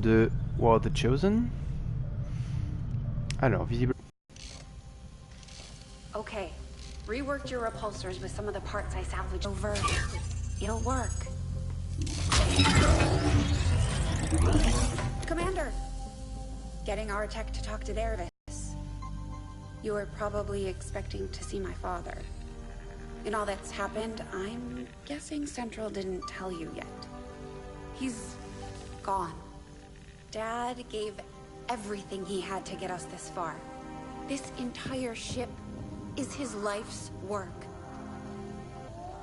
de War the Chosen. Alors, visible. Okay, reworked your repulsors with some of the parts I salvaged over. It'll work. Commander! Getting our tech to talk to Dervis. You were probably expecting to see my father. In all that's happened, I'm guessing Central didn't tell you yet. He's gone. Dad gave everything he had to get us this far. This entire ship is his life's work.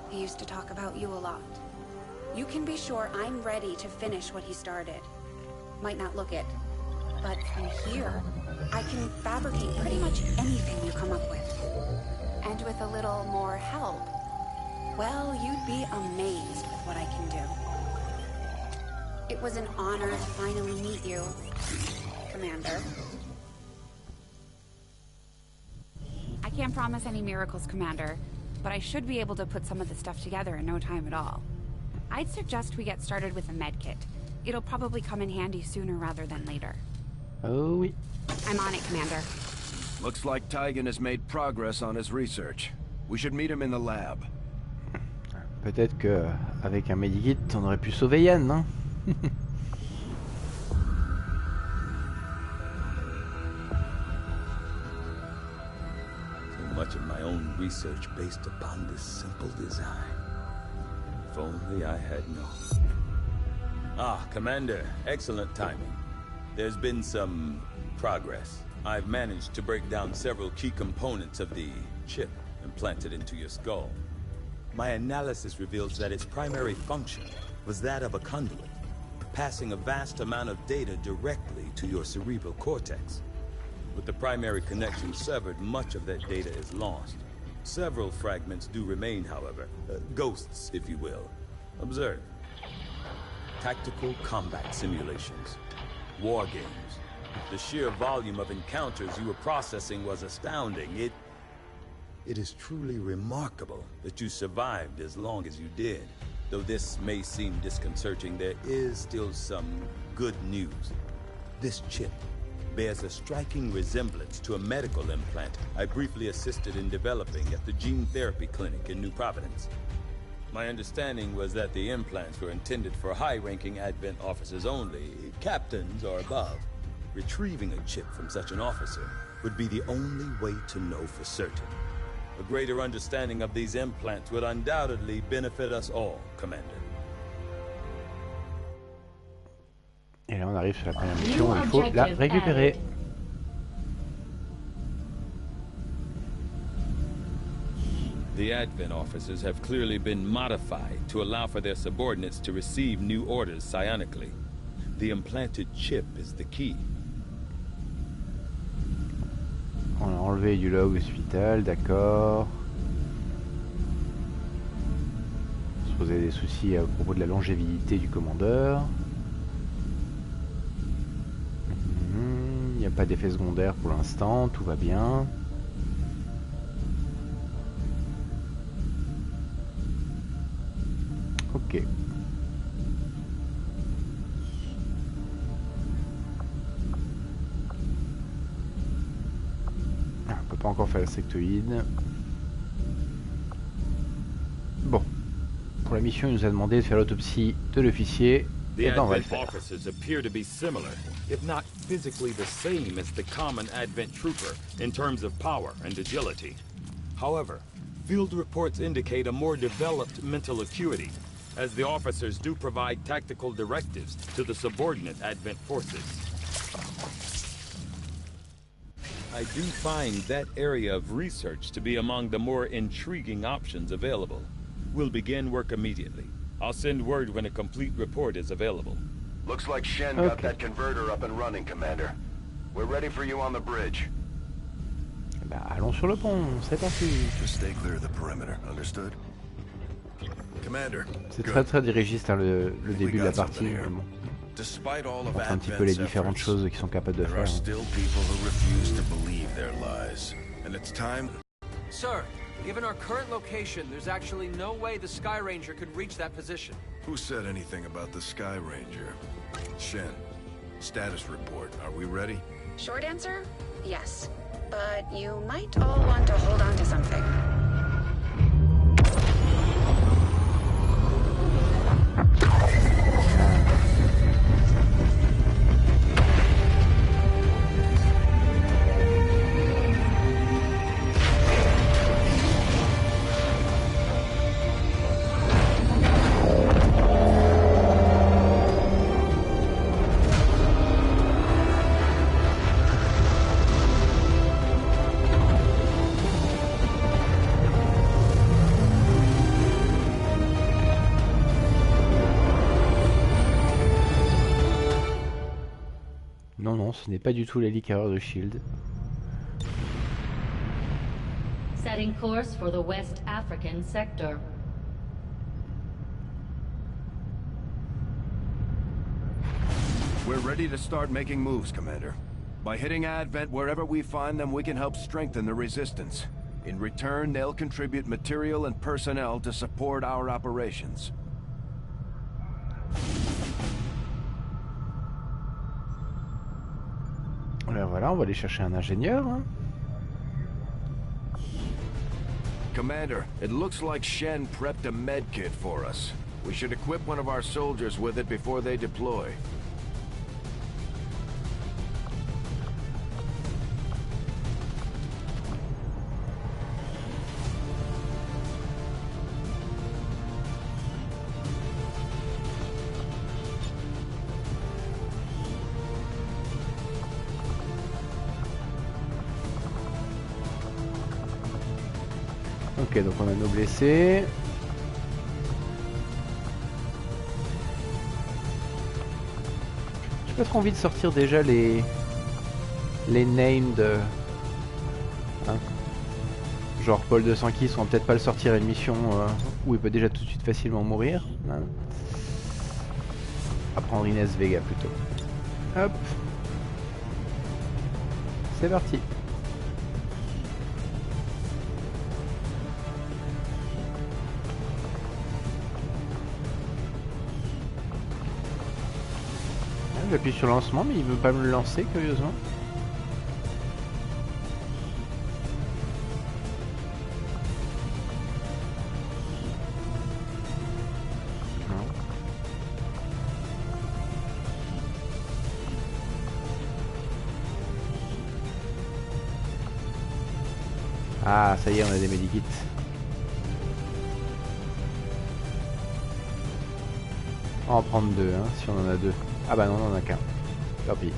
He used to talk about you a lot. You can be sure I'm ready to finish what he started. Might not look it, but from here, I can fabricate pretty much anything you come up with. And with a little more help, well, you'd be amazed with what I can do. It was an honor to finally meet you, Commander. I can't promise any miracles, Commander, but I should be able to put some of the stuff together in no time at all. I'd suggest we get started with a medkit. It'll probably come in handy sooner rather than later. Oh oui. I'm on it, Commander. Looks like Tygan has made progress on his research. We should meet him in the lab. Peut-être que avec un medikit, on aurait pu sauver Yann, hein. So much of my own research based upon this simple design. If only I had known. Ah, Commander, excellent timing. There's been some progress. I've managed to break down several key components of the chip implanted into your skull. My analysis reveals that its primary function was that of a conduit, passing a vast amount of data directly to your cerebral cortex. With the primary connection severed, much of that data is lost. Several fragments do remain, however. Ghosts, if you will. Observe. Tactical combat simulations. War games. The sheer volume of encounters you were processing was astounding. It is truly remarkable that you survived as long as you did. Though this may seem disconcerting, there is still some good news. This chip bears a striking resemblance to a medical implant I briefly assisted in developing at the gene therapy clinic in New Providence. My understanding was that the implants were intended for high-ranking Advent officers only, captains or above. Retrieving a chip from such an officer would be the only way to know for certain. A greater understanding of these implants would undoubtedly benefit us all, Commander. Et là on arrive sur la première mission, il faut la récupérer. The Advent officers have clearly been modified to allow for their subordinates to receive new orders psionically. The implanted chip is the key. On a enlevé du log hospital, d'accord. On se posait des soucis à propos de la longévité du commandeur. Il n'y a pas d'effet secondaire pour l'instant, tout va bien. Ok. On peut pas encore faire le sectoïde. Bon. Pour la mission, il nous a demandé de faire l'autopsie de l'officier. Et ben on va le faire. Officers appear to be similar, if not physically the same as the common Advent trooper in terms of power and agility. However, field reports indicate a more developed mental acuity, as the officers do provide tactical directives to the subordinate Advent forces. I do find that area of research to be among the more intriguing options available. We'll begin work immediately. I'll send word when a complete report is available. Looks like Shen got that converter up and running, Commander. We're ready for you on the bridge. Bah, allons sur le pont, c'est parti. Just stay clear of the perimeter, understood? Commander. C'est très dirigiste hein, le début de la partie. Bon. On montre un petit peu les différentes choses qu'ils sont capables de faire. Sir, given our current location, there's actually no way the Sky Ranger could reach that position. Who said anything about the Sky Ranger? Shen. Status report. Are we ready? Short answer, yes. But you might all want to hold on to something. Non, ce n'est pas du tout l'hélice carrière de Shield. Setting course for the West African sector. We're ready to start making moves, Commander. By hitting Advent wherever we find them, we can help strengthen the resistance. In return, they'll contribute material and personnel to support our operations. Alors voilà, on va aller chercher un ingénieur. Hein. Commander, it looks like Shen prepped a med kit for us. We should equip one of our soldiers with it before they deploy. Ok, donc on a nos blessés. J'ai pas trop envie de sortir déjà les named, hein. Genre Paul de Sankis, on va peut-être pas le sortir à une mission où il peut déjà tout de suite facilement mourir. Hein. On va prendre Inès Vega plutôt. Hop. C'est parti. J'appuie sur lancement, mais il veut pas me le lancer, curieusement. Non. Ah, ça y est, on a des medikits. On va en prendre deux, hein, si on en a deux. Ah bah non, on en a qu'un. Tant pis.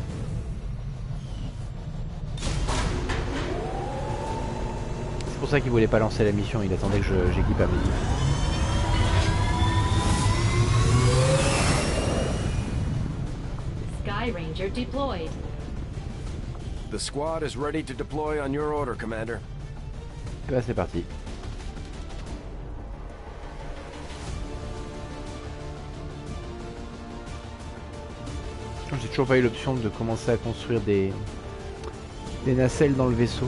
C'est pour ça qu'il voulait pas lancer la mission, il attendait que j'équipe un midi. Sky Ranger deployed. The squad is ready to deploy on your order, Commander. Et bah c'est parti. J'ai toujours pas eu l'option de commencer à construire des nacelles dans le vaisseau.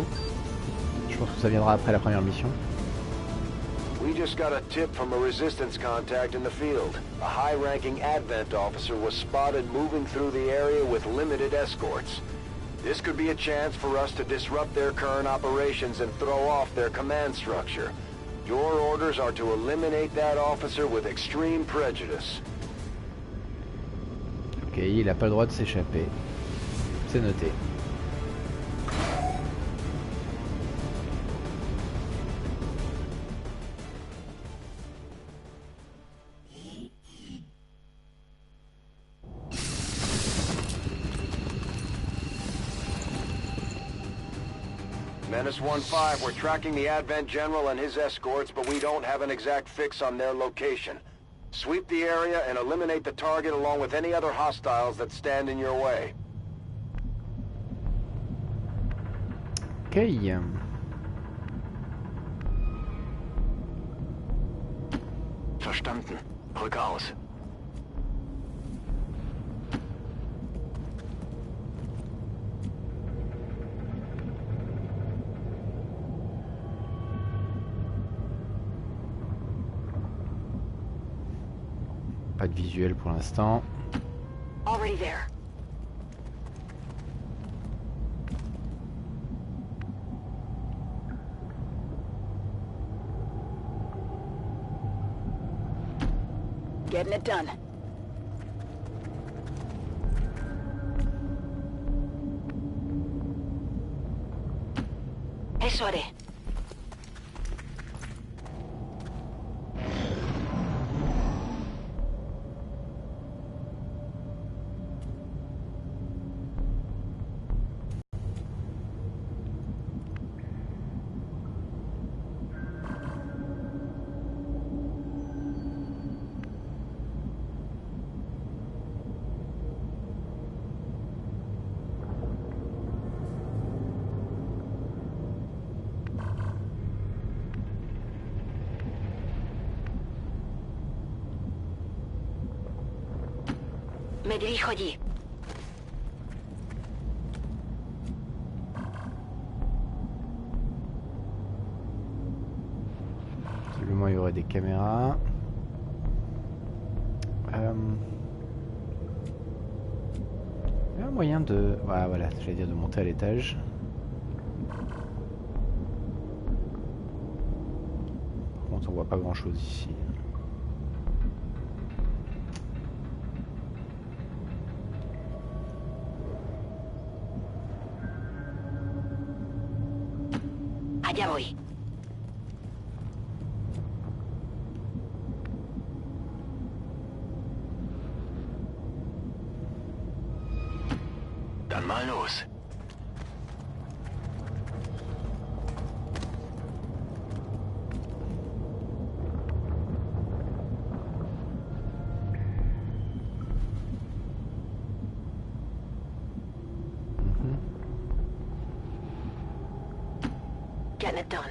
Je pense que ça viendra après la première mission. We just got a tip from a resistance contact in the field. A high-ranking Advent officer was spotted moving through the area with limited escorts. This could be a chance for us to disrupt their current operations and throw off their command structure. Your orders are to eliminate that officer with extreme prejudice. Ok, il a pas le droit de s'échapper. C'est noté. Menace 1-5, we're tracking the Advent General and his escorts, but we don't have an exact fix on their location. Sweep the area and eliminate the target along with any other hostiles that stand in your way. Ok. Verstanden. Rück aus. Pas de visuel pour l'instant. Already there. Getting it done. Eso haré. Me dirijo allí. Visiblement, il y aurait des caméras. Il y a un moyen de... Ouais, voilà, j'allais dire de monter à l'étage. Par contre, on voit pas grand chose ici. Allá voy. Dann mal los. Getting it done.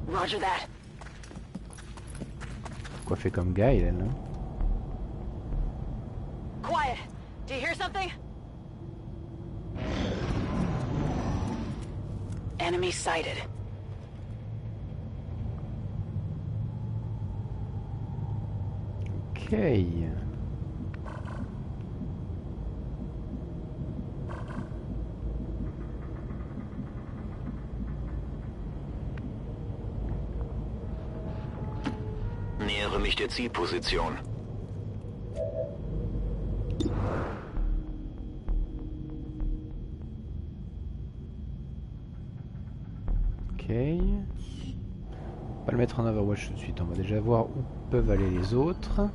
Roger that. Coiffé comme Guy, là, non? Quiet. Do you hear something? Enemy sighted. Ok. Nähere mich der Zielposition. Ok. On va pas le mettre en Overwatch tout de suite. On va déjà voir où peuvent aller les autres.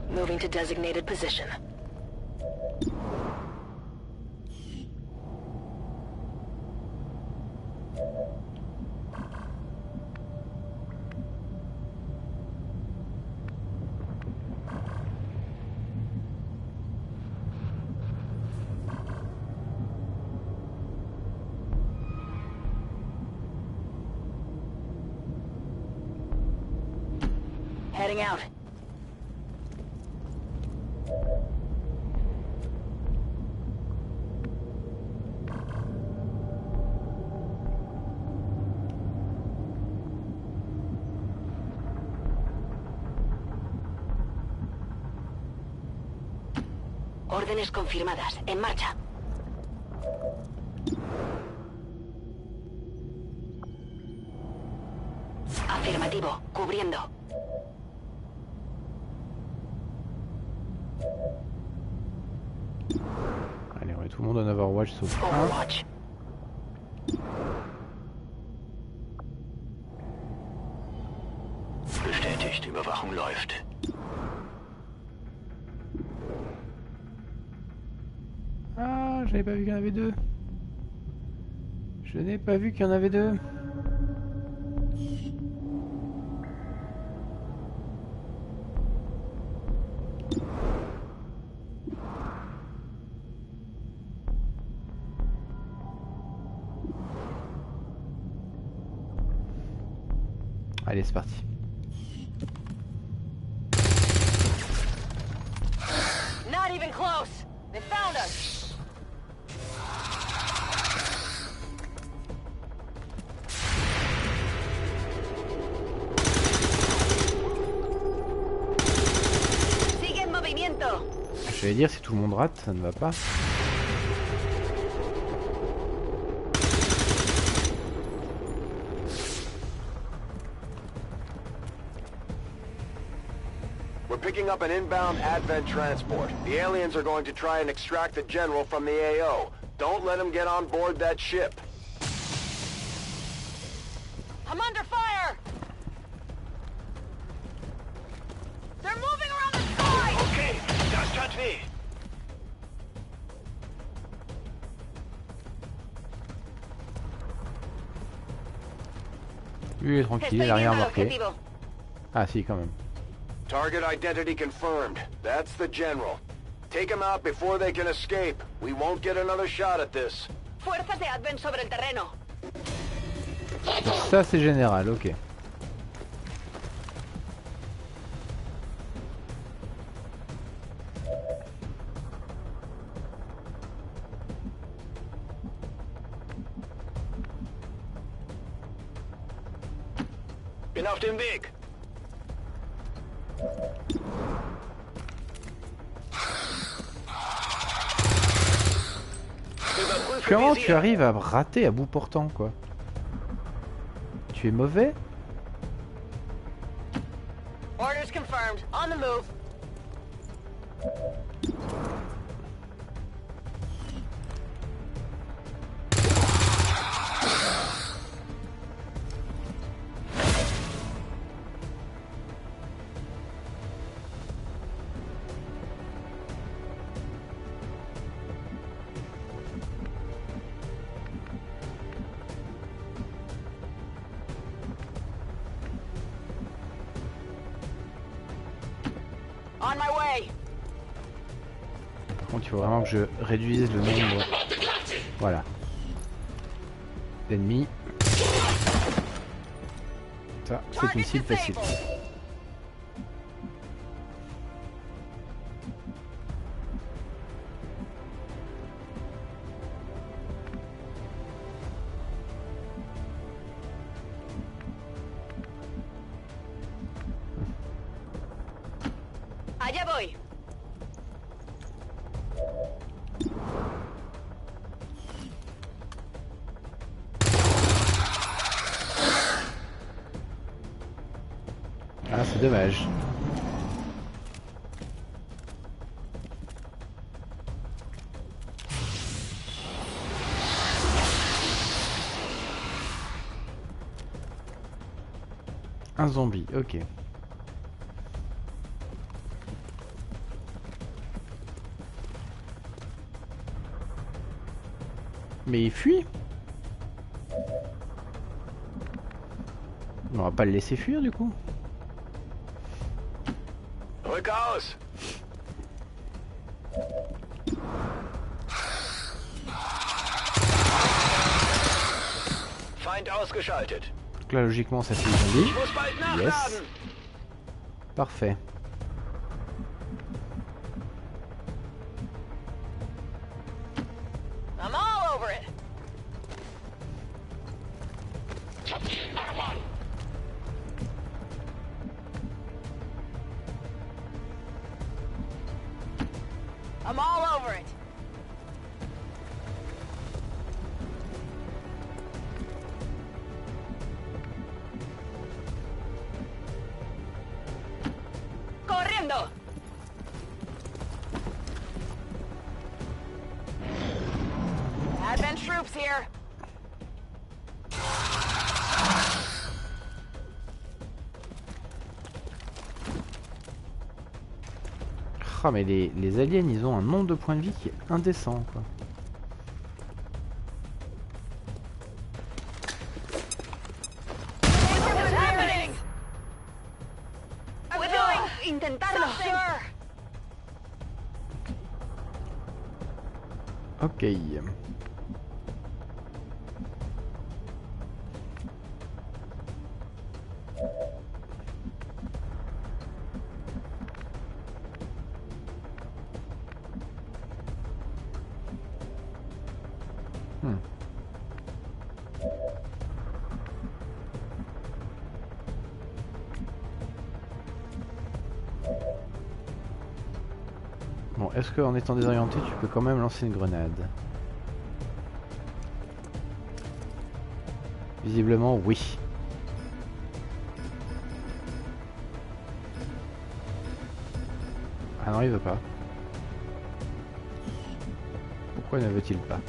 Moving to designated position. Heading out. Órdenes confirmadas. En marcha. Afirmativo. Cubriendo. Allez, on met tout le monde en Overwatch sauf un. Overwatch. Bestätigt, Überwachung läuft. Ah, j'avais pas vu qu'il y en avait deux. Je n'ai pas vu qu'il y en avait deux. Allez, c'est parti. even close. They found us. Sigue en movimiento. J'allais dire si tout le monde rate, ça ne va pas. We're picking up an inbound Advent transport. The aliens are going to try and extract the general from the AO. Don't let them get on board that ship. I'm under fire. They're moving around the sky. Okay, das tat weh. Lui il est tranquille, il a rien remarqué. Ah si quand même. Target identity confirmed. That's the general. Take him out before they can escape. We won't get another shot at this. Fuerzas de Advent sobre el terreno. Ça c'est général, ok. Bin auf dem Weg. Comment tu arrives à rater à bout portant quoi? Tu es mauvais? Orders confirmed. On the move. On my way. Par contre il faut vraiment que je réduise le nombre. Voilà. D'ennemis. Ça, c'est une cible facile. Allá voy. Ah c'est dommage. Un zombie, ok. Mais il fuit. On va pas le laisser fuir du coup. Rück aus. Feind ausgeschaltet. Donc là logiquement ça fait le zombie. Ich muss bald Yes. nachladen. Parfait. I'm all over it. I'm all over it. Corriendo. Advent troops here. Ah mais les aliens ils ont un nombre de points de vie qui est indécent quoi. What's happening? I'm going. Intentarlo. Sure. Ok. Bon, est-ce qu'en étant désorienté, tu peux quand même lancer une grenade? Visiblement, oui. Ah non, il veut pas. Pourquoi ne veut-il pas?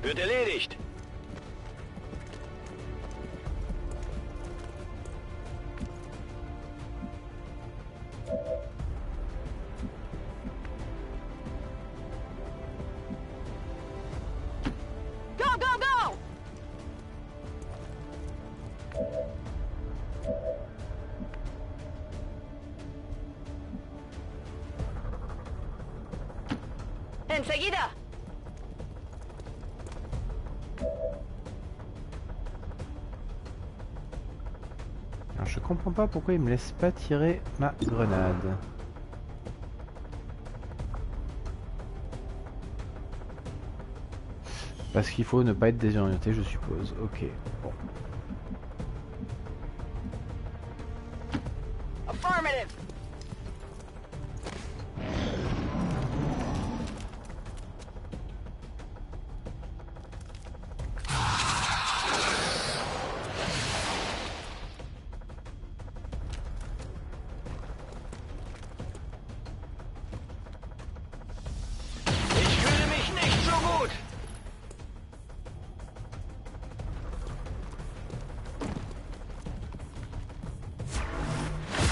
Wird erledigt. Go, go, go! Enseguida! Alors, je comprends pas pourquoi il me laisse pas tirer ma grenade. Parce qu'il faut ne pas être désorienté, je suppose. Ok, bon. Affirmative! Ich fühle mich nicht so gut.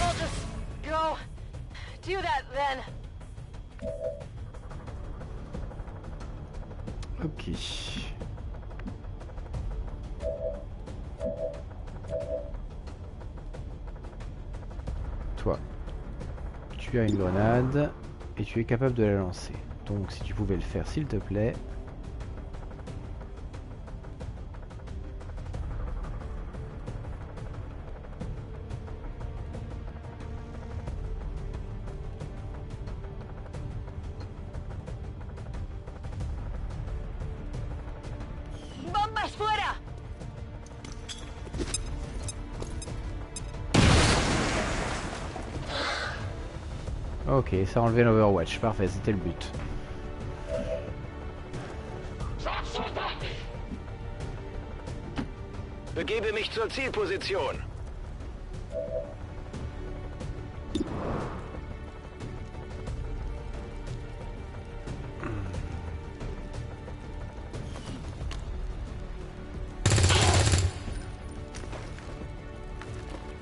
I'll just go do that then. Ok. Toi, tu as une grenade et tu es capable de la lancer. Donc si tu pouvais le faire s'il te plaît. ¡Bombas fuera! Ok, ça a enlevé l'Overwatch, parfait, c'était le but. Begebe mich zur Zielposition.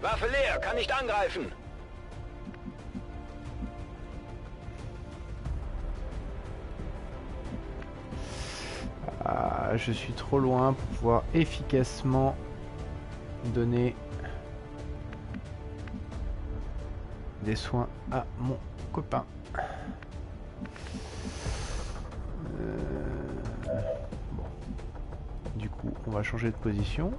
Waffe leer, kann nicht angreifen. Ah, je suis trop loin pour pouvoir efficacement donner des soins à mon copain. Bon. Du coup, on va changer de position.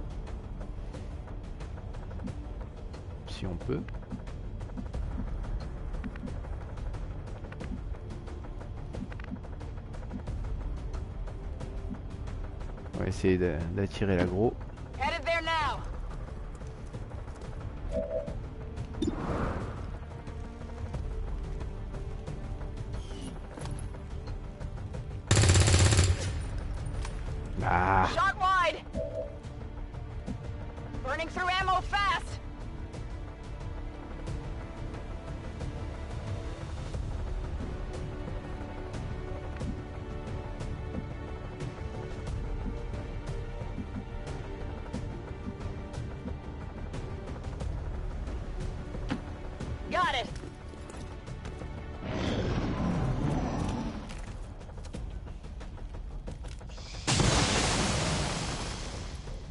Si on peut. On va essayer d'attirer l'aggro. Headed there now. Ah, Shot wide. Burning through ammo fast. Got it.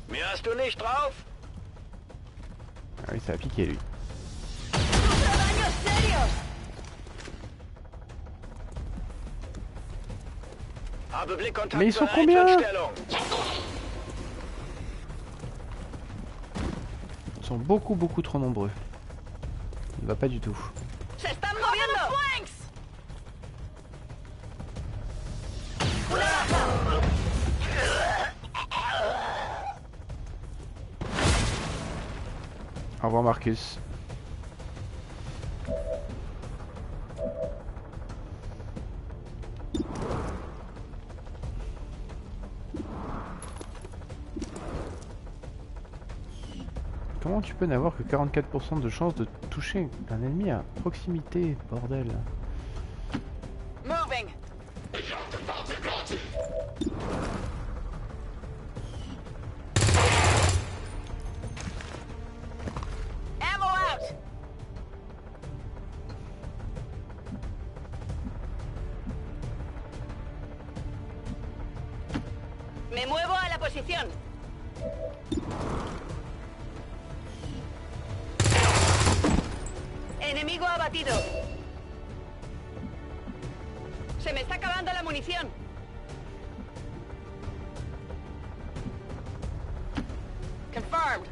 Mehr hast du nicht drauf? ah oui, ça a piqué lui. Daño serio. Mais ils sont combien? Ils sont beaucoup trop nombreux. Il va pas du tout. ¡Se están moviendo! Au revoir Marcus. Comment tu peux n'avoir que 44% de chance de toucher un ennemi à proximité, bordel? Moving. Ammo out. Me muevo a la posición. Enemigo abatido. Se me está acabando la munición. Confirmed.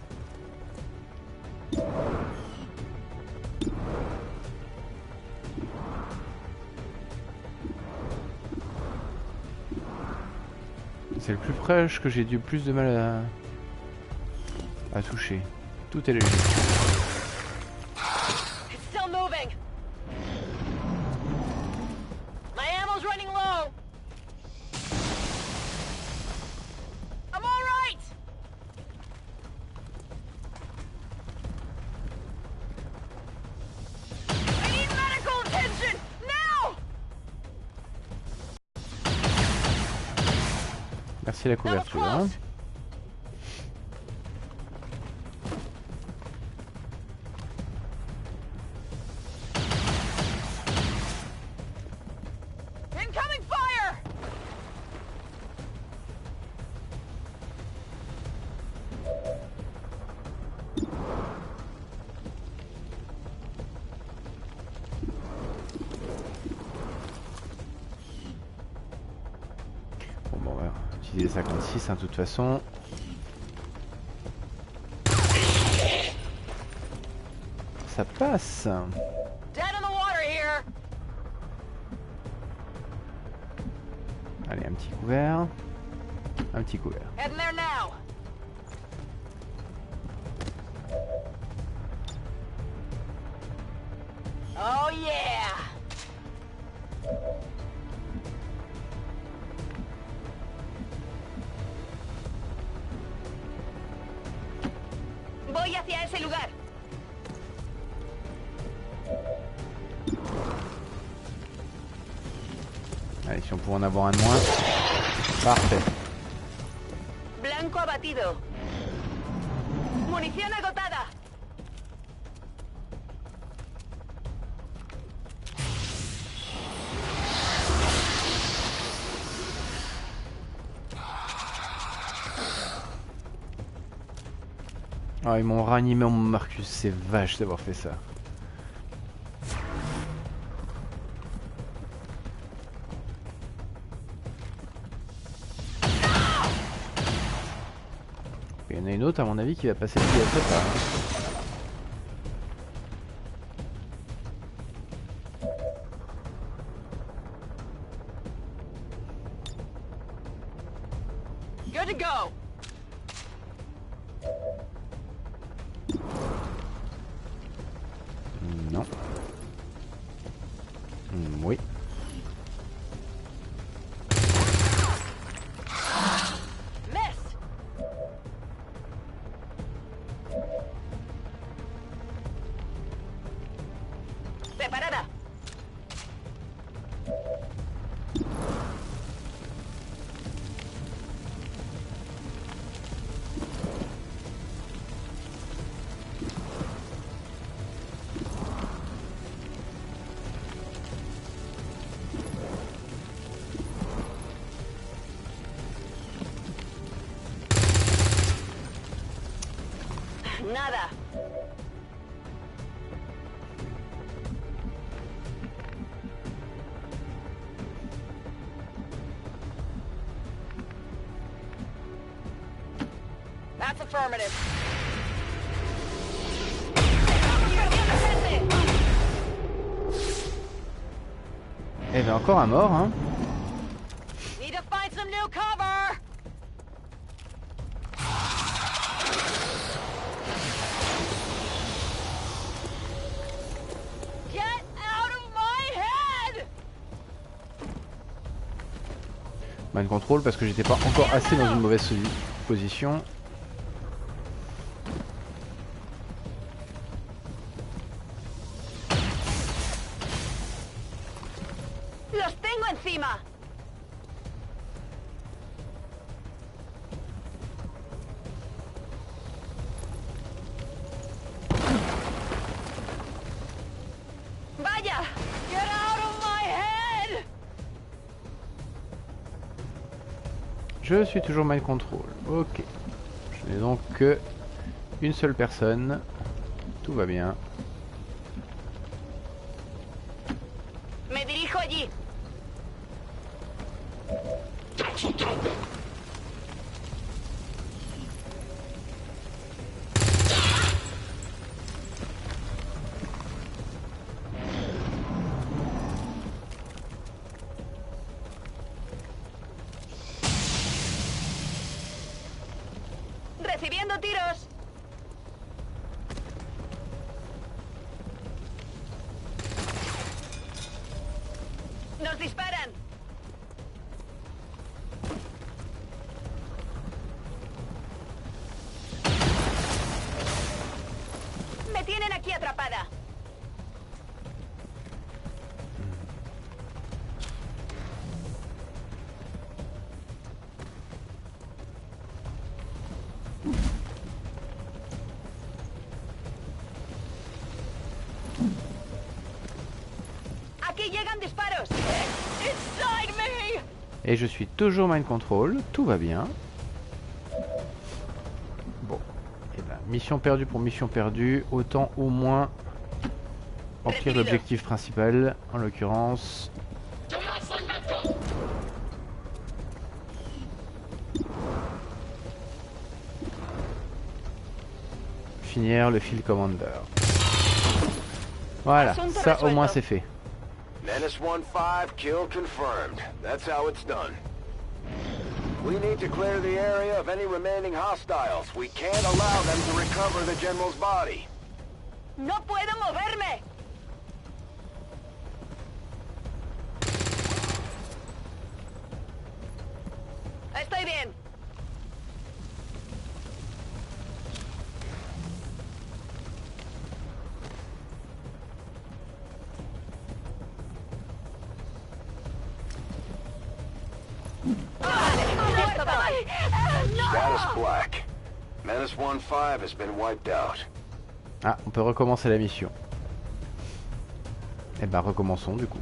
C'est le plus proche que j'ai du plus de mal à toucher. Tout est logique. It's still moving. My ammo's running low. I'm all right. I need medical attention now. Merci la couverture. Hein. Incoming fire. Bon, on va utiliser les 56 hein, de toute façon. Ça passe. Dead on the water here. Allez, un petit couvert. Un petit couvert. Heading there now. Oh yeah. Voy hacia ese lugar. Allez, si on pouvait en avoir un de moins. Parfait. Blanco abatido. Munición agotada. Oh, ils m'ont ranimé mon Marcus, c'est vache d'avoir fait ça. Il y en a une autre à mon avis qui va passer le pied à Good to go. Non. Oui. Missed. Preparada. Nada. Affirmative. Eh ben encore un mort, hein. Need to find some new cover. Get out of my head. Mind control parce que j'étais pas encore assez dans une mauvaise position. Los tengo encima. Vaya, get out of my head. Je suis toujours mind control. Ok. Je n'ai donc que une seule personne. Tout va bien. Me dirijo allí. Recibiendo tiros. Nos disparan. Me tienen aquí atrapada. Aquí llegan disparos. Inside me. Et je suis toujours mind control. Tout va bien. Bon. Et ben, mission perdue pour mission perdue. Autant au moins remplir l'objectif principal. En l'occurrence. Finir le field commander. Voilà, ça au moins c'est fait. Menace 1-5, kill confirmed. That's how it's done. We need to clear the area of any remaining hostiles. We can't allow them to recover the General's body. No puedo moverme. Estoy bien. Status black. Menace 1-5 has been wiped out. Ah, on peut recommencer la mission. Eh ben recommençons du coup.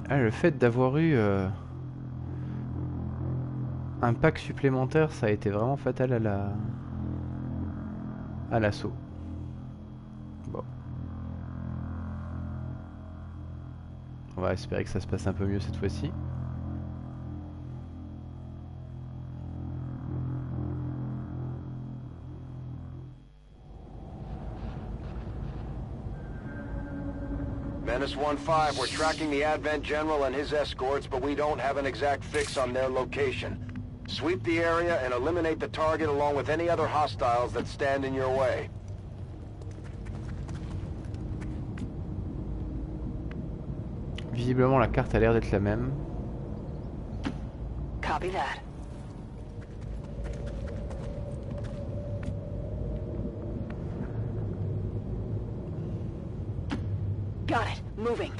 Ah, le fait d'avoir eu un pack supplémentaire, ça a été vraiment fatal à l'assaut. Bon. On va espérer que ça se passe un peu mieux cette fois-ci. Menace 1-5, we're tracking the Advent General and his escorts, but we don't have an exact fix on their location. Sweep the area and eliminate the target along with any other hostiles that stand in your way. Visiblement la carte a l'air d'être la même. Copy that. Got it. Moving.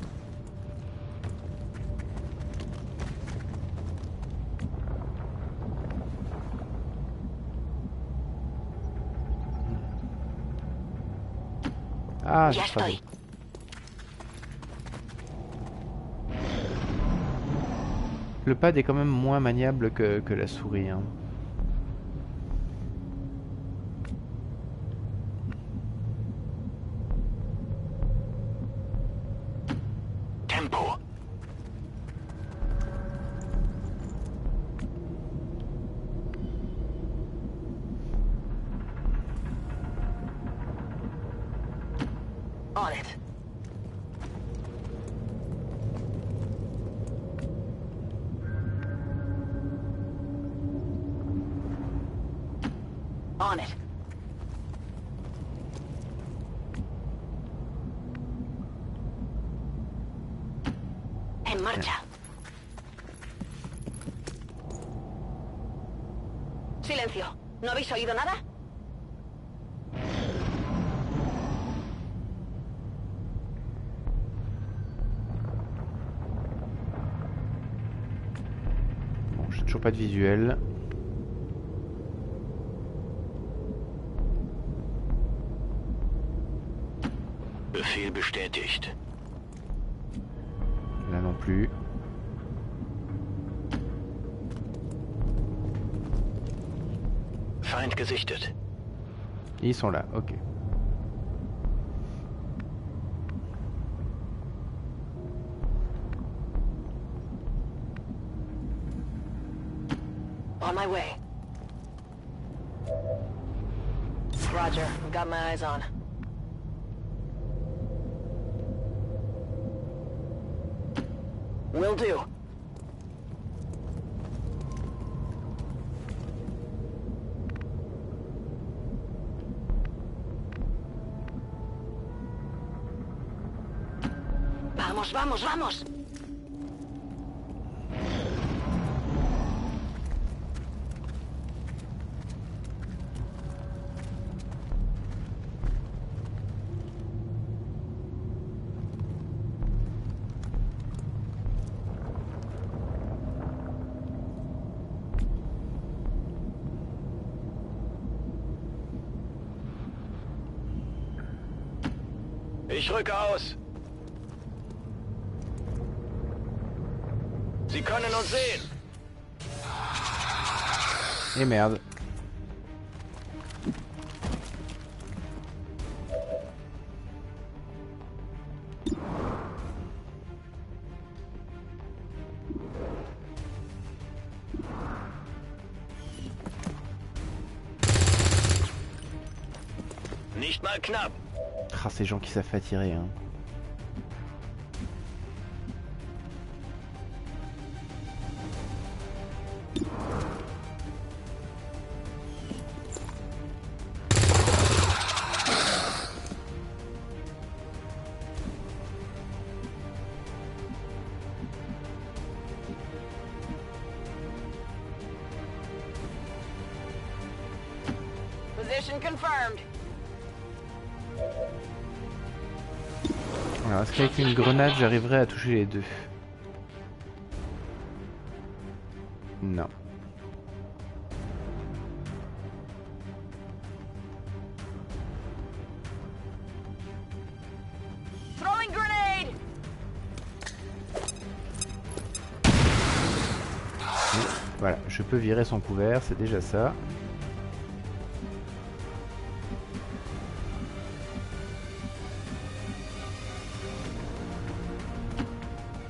Ah, Ya c'est pas estoy. bon. Le pad est quand même moins maniable que la souris, hein. On it. En marcha. Silencio. ¿No habéis oído nada? Bon, j'ai toujours pas de visuel. Befehl bestätigt. Là non plus. Feind gesichtet. Ils sont là, ok. On my way. Roger. I've got my eyes on. Will do. Vamos, vamos, vamos. Ich rücke aus. Sie können uns sehen. Et merde. Nicht mal knapp. Ah, ces gens qui savent pas tirer, hein. Position confirmed. Alors, est-ce qu'avec une grenade, j'arriverai à toucher les deux? Non. Throwing grenade. Voilà, je peux virer son couvert, c'est déjà ça.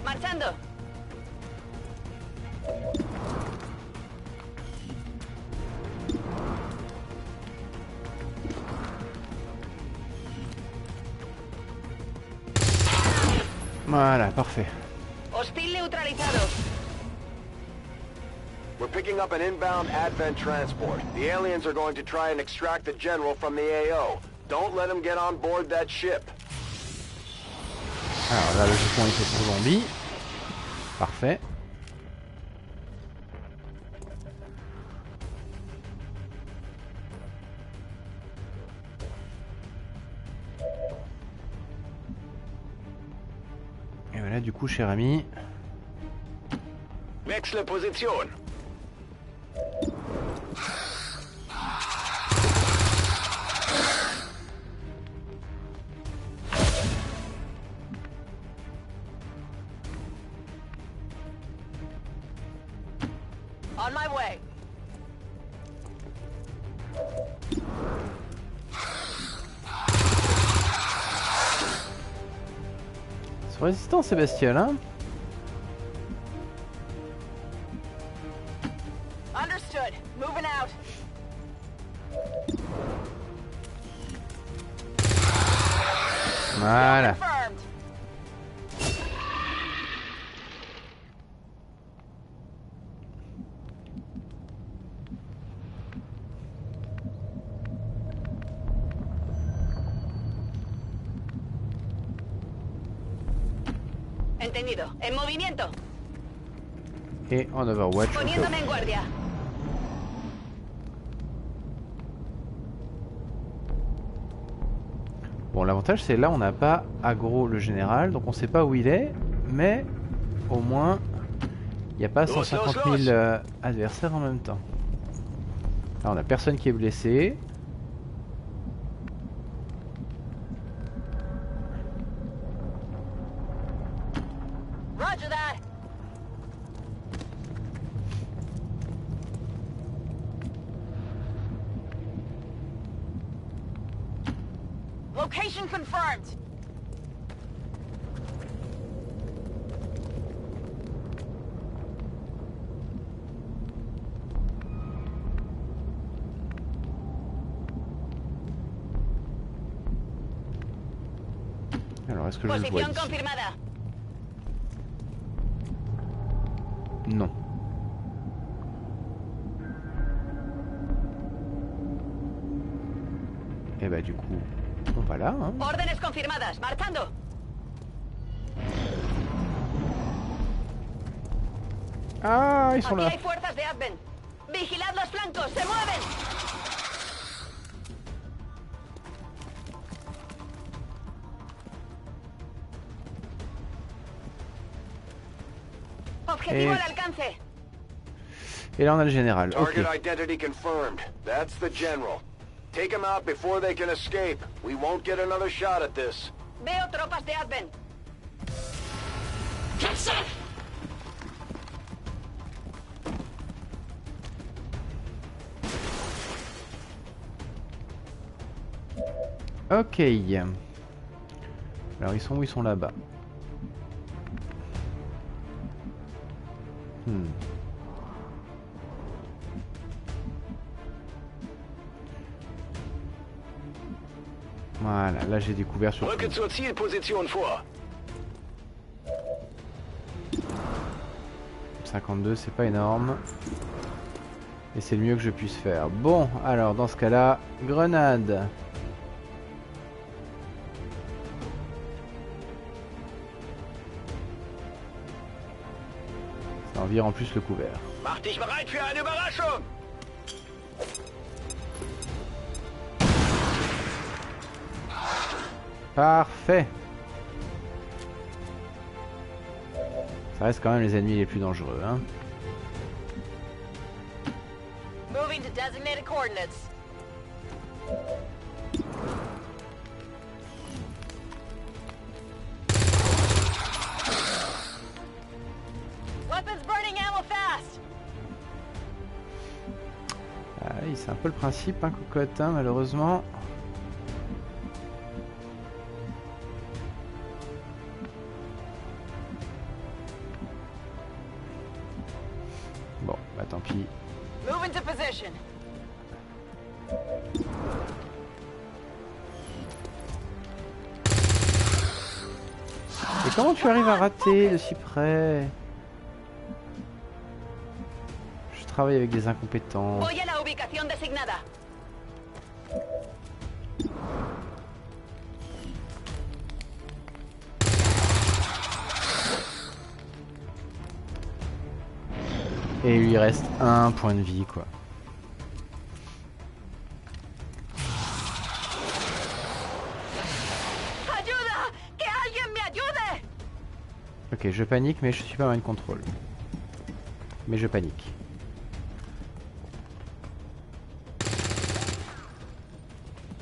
Marchando. Voilà, parfait. Hostil neutralizado. We're picking up an inbound Advent transport. The aliens are going to try and extract the general from the AO. Don't let them get on board that ship. Alors là, logiquement, il fait son zombie. Parfait. Et voilà, du coup, cher ami. Wechsle Position. On my way. Ils sont résistants, ces bestioles, hein. Understood. Moving out. Voilà. Confirmed. Entendido. En movimiento. Et en Overwatch, on fait... Poniéndome en guardia. Bon, l'avantage c'est là on n'a pas aggro le général, donc on sait pas où il est, mais au moins il n'y a pas 150 000 adversaires en même temps. Là on a personne qui est blessé. Roger that. Location confirmed. Alors est-ce que je le vois Posición ici? confirmada. Non. Et bah du coup, on va là, hein. Órdenes confirmadas. Marchando. Ah, ils sont Aquí là. hay fuerzas de Advent. Vigilad los flancos. Se mueven. Objetivo al alcance. Et là on a le général. Ok. Target identity confirmed. That's the general. Take him out before they can escape. We won't get another shot at this. Veo tropas de Advent. Ok. Alors ils sont où? Ils sont là-bas. Voilà, là j'ai découvert sur... Rücke zur Zielposition vor. 52, c'est pas énorme. Et c'est le mieux que je puisse faire. Bon, alors dans ce cas-là, grenade. Ça en vire en plus le couvert. Mach dich bereit für eine Überraschung. Parfait. Ça reste quand même les ennemis les plus dangereux, hein. Moving to designated coordinates. Weapons burning ammo fast. Ah oui, c'est un peu le principe, hein, cocotte, hein, malheureusement. Bon, bah tant pis. Move into position. Et comment tu arrives à rater de si près? Je travaille avec des incompétents. Voy a la ubicación designada. Et il lui reste un point de vie, quoi. ¡Ayuda! ¡Que alguien me ayude! Ok, je panique, mais je suis pas mind control. Mais je panique.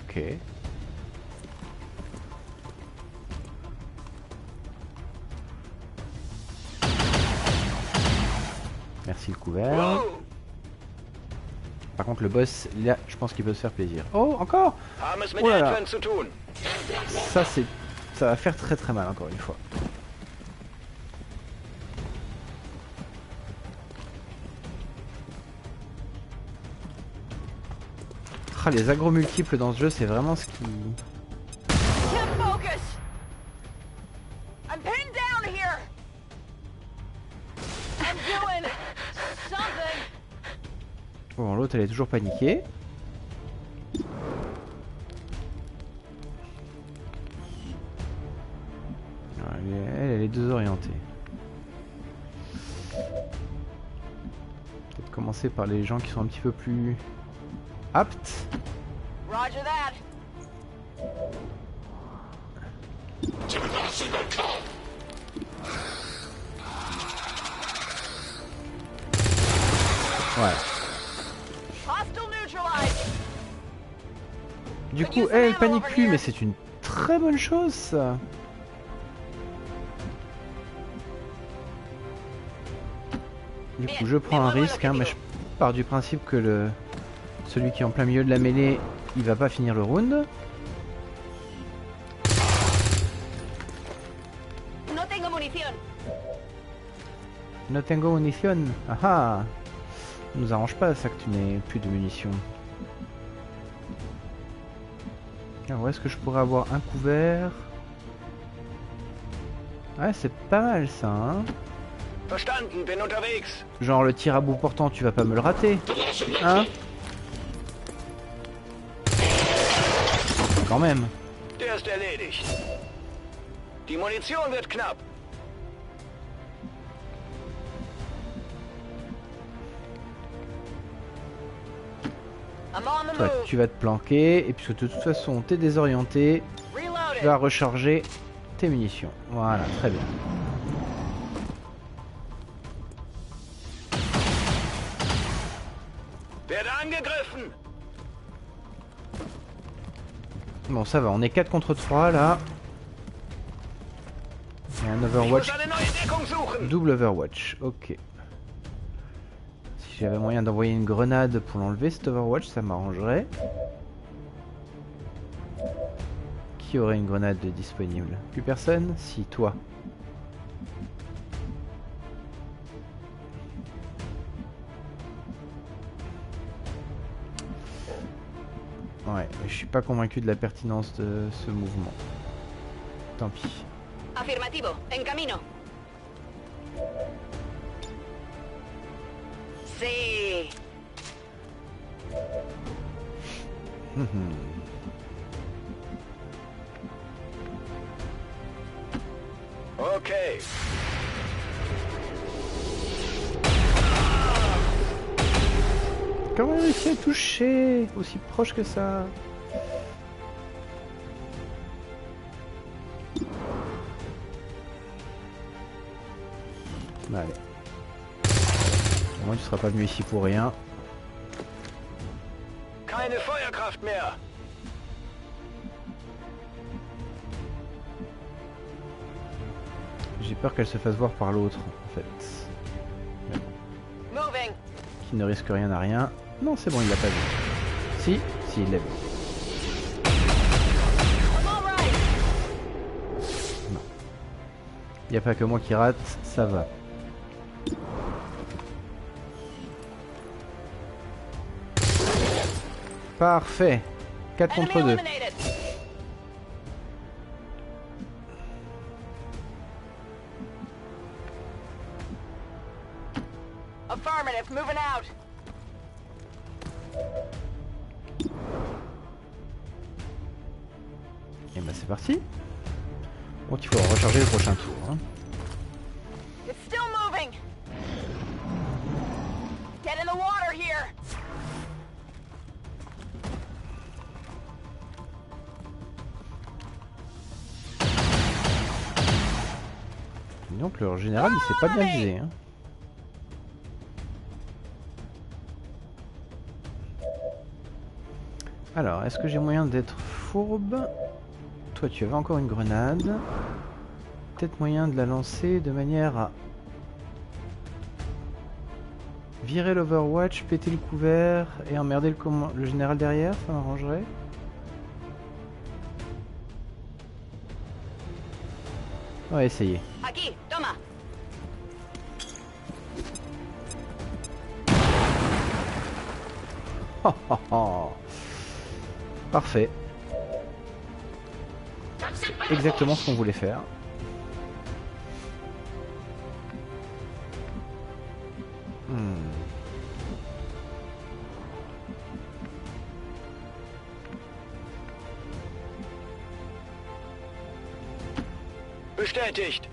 Ok. Merci le couvert. Par contre le boss, là, je pense qu'il peut se faire plaisir. Oh, encore! Haben es mit Oh là là. Advent zu tun. Ça c'est... ça va faire très très mal encore une fois. Ah, les agros multiples dans ce jeu, c'est vraiment ce qui... Keep focus. I'm pinned down here. I'm doing something. Bon, l'autre elle est toujours paniquée. Elle est désorienté. Peut-être commencer par les gens qui sont un petit peu plus aptes. Roger that. Voilà. Hostile neutralized. Du coup, elle panique plus, mais c'est une très bonne chose ça. Du coup, je prends un risque, hein, mais je pars du principe que celui qui est en plein milieu de la mêlée, il va pas finir le round. No tengo munición. No tengo munición. Ah ah. Ça nous arrange pas ça que tu n'aies plus de munitions. Alors, où est-ce que je pourrais avoir un couvert? Ouais, c'est pas mal ça, hein. Verstanden, bin unterwegs. Genre le tir à bout portant, tu vas pas me le rater, hein? Quand même. Der ist erledigt. Die Munition wird knapp. I'm on the Toi, move. tu vas te planquer, et puisque de toute façon t'es désorienté, tu Reloaded. vas recharger tes munitions. Voilà, très bien. Werde angegriffen. Bon, ça va, on est 4 contre 3 là. Il y a un Ich muss Overwatch, eine neue Deckung suchen. double Overwatch, ok. Si j'avais moyen d'envoyer une grenade pour l'enlever cet Overwatch, ça m'arrangerait. Qui aurait une grenade disponible? Plus personne? Si, toi. Ouais, mais je suis pas convaincu de la pertinence de ce mouvement. Tant pis. Afirmativo. En camino. Sí. Okay. Comment il a réussi à toucher aussi proche que ça? Allez. Au moins tu seras pas venu ici pour rien. Keine Feuerkraft mehr. J'ai peur qu'elle se fasse voir par l'autre en fait. Moving. Qui ne risque rien à rien. Non c'est bon, il l'a pas vu. Si, si il l'a vu. I'm all right. Il n'y a pas que moi qui rate, ça va. Parfait. 4 Enemy contre 2. eliminated. Affirmative. Moving out. Et bah c'est parti. Bon, il faut recharger le prochain tour. Hein. It's still moving. Get in the water here. Donc le général il s'est pas bien visé. Hein. Alors, est-ce que j'ai moyen d'être fourbe? Toi tu avais encore une grenade. Peut-être moyen de la lancer de manière à virer l'Overwatch, péter le couvert et emmerder le général derrière, ça m'arrangerait. On va essayer. Aquí. Toma. Oh, oh, oh. Parfait. Exactement ce qu'on voulait faire. Bestätigt.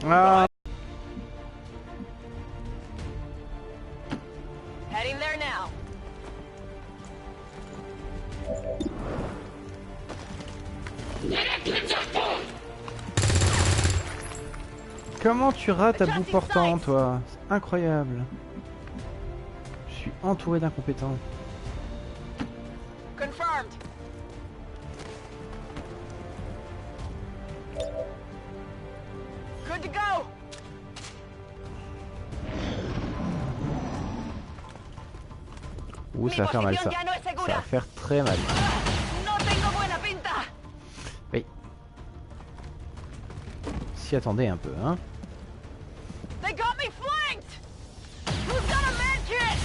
Ah, Heading there now. comment tu rates à bout portant, toi? C'est incroyable. Je suis entouré d'incompétents. Confirmed. Good to go. Ouh, ça va faire mal, ça. Ça va faire très mal. No tengo buena pinta. Oui. S'y attendez un peu, hein. They got me flanked. Who's got a med kit?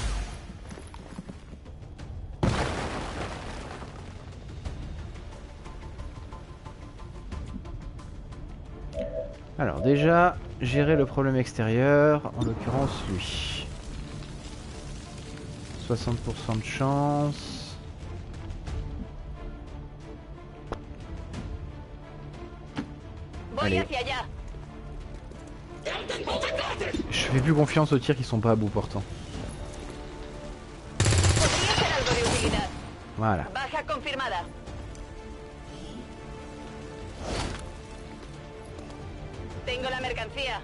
Alors déjà, gérer le problème extérieur, en l'occurrence lui. 60% de chance. Voy Allez. hacia allá. Je fais plus confiance aux tirs qui sont pas à bout portant. Podría ser algo de utilidad. Voilà. Baja confirmada. Tengo la mercancía.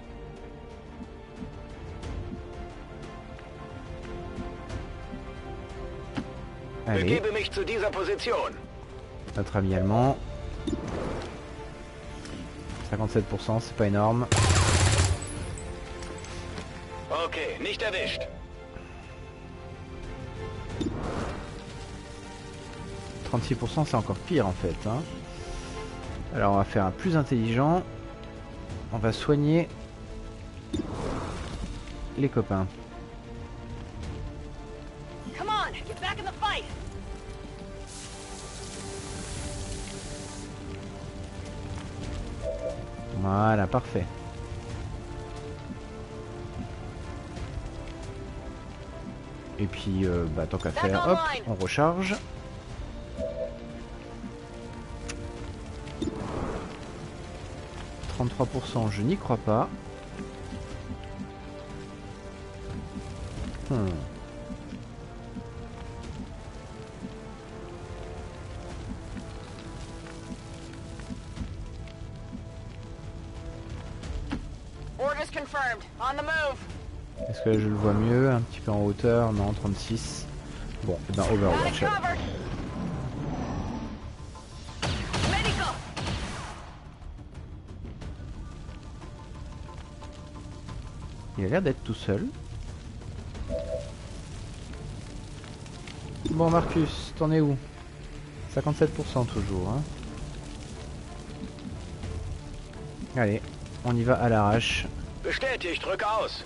Allez, Begebe mich zu dieser Position. notre ami allemand. 57%, c'est pas énorme. Okay, nicht erwischt. 36%, c'est encore pire en fait, hein. Alors on va faire un plus intelligent. On va soigner les copains. Come on, get back in the fight. Voilà, parfait. Et puis, bah, tant qu'à faire, hop, on recharge. « 33%, je n'y crois pas. Orders confirmed. On the move. Est-ce que là, je le vois mieux? Un petit peu en hauteur? Non, 36. Bon, et ben Got it Overwatch. alors. covered. Medical. Il a l'air d'être tout seul. Bon Marcus, t'en es où? 57% toujours, hein. Allez, on y va à l'arrache. Bestätigt, rück aus.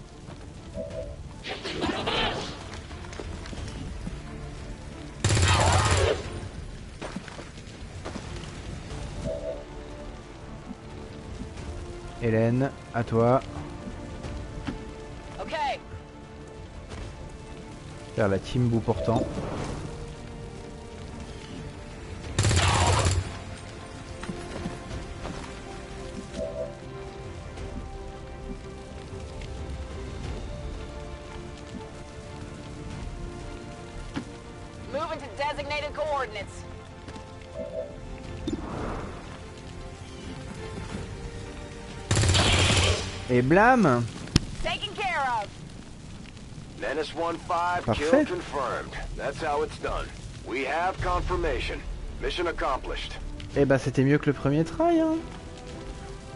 Hélène, à toi. Okay. Faire la team bout portant. Moving to designated coordinates. Et blam! Taken care of. Menace 1-5, Parfait. kill confirmed. That's how it's done. We have confirmation. Mission accomplished. Eh bah c'était mieux que le premier try, hein.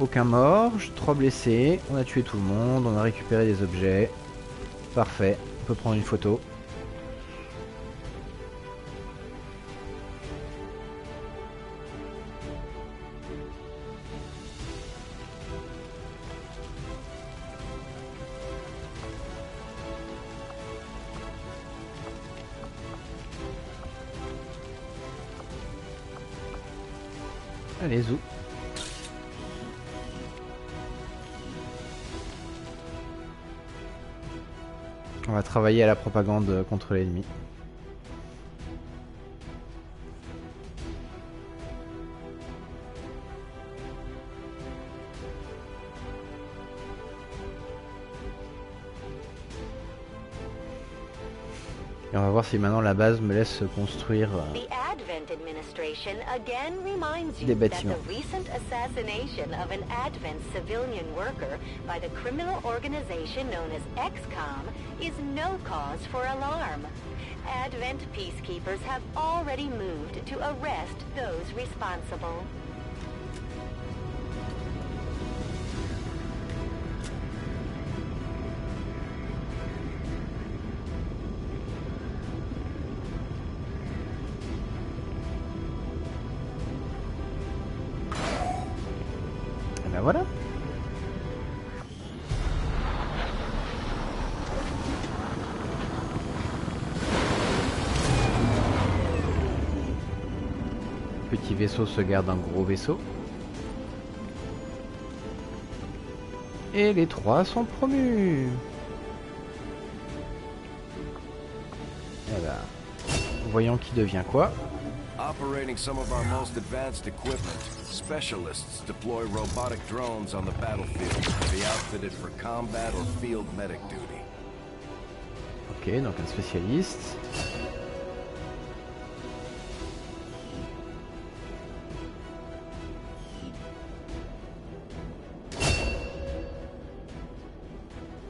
Aucun mort, 3 blessés, on a tué tout le monde, on a récupéré des objets. Parfait, on peut prendre une photo. Allez, zou. On va travailler à la propagande contre l'ennemi. Et on va voir si maintenant la base me laisse construire The Advent Administration again reminds you des that bâtiments. the recent assassination of an Advent civilian worker by the criminal organization known as XCom is no cause for alarm. Advent peacekeepers have already moved to arrest those responsible. Et ben voilà. Petit vaisseau se garde un gros vaisseau. Et les 3 sont promus. Et là, voyons qui devient quoi. Operating some of our most advanced equipment, specialists deploy robotic drones on the battlefield to be outfitted for combat or field medic duty. Ok, donc un spécialiste.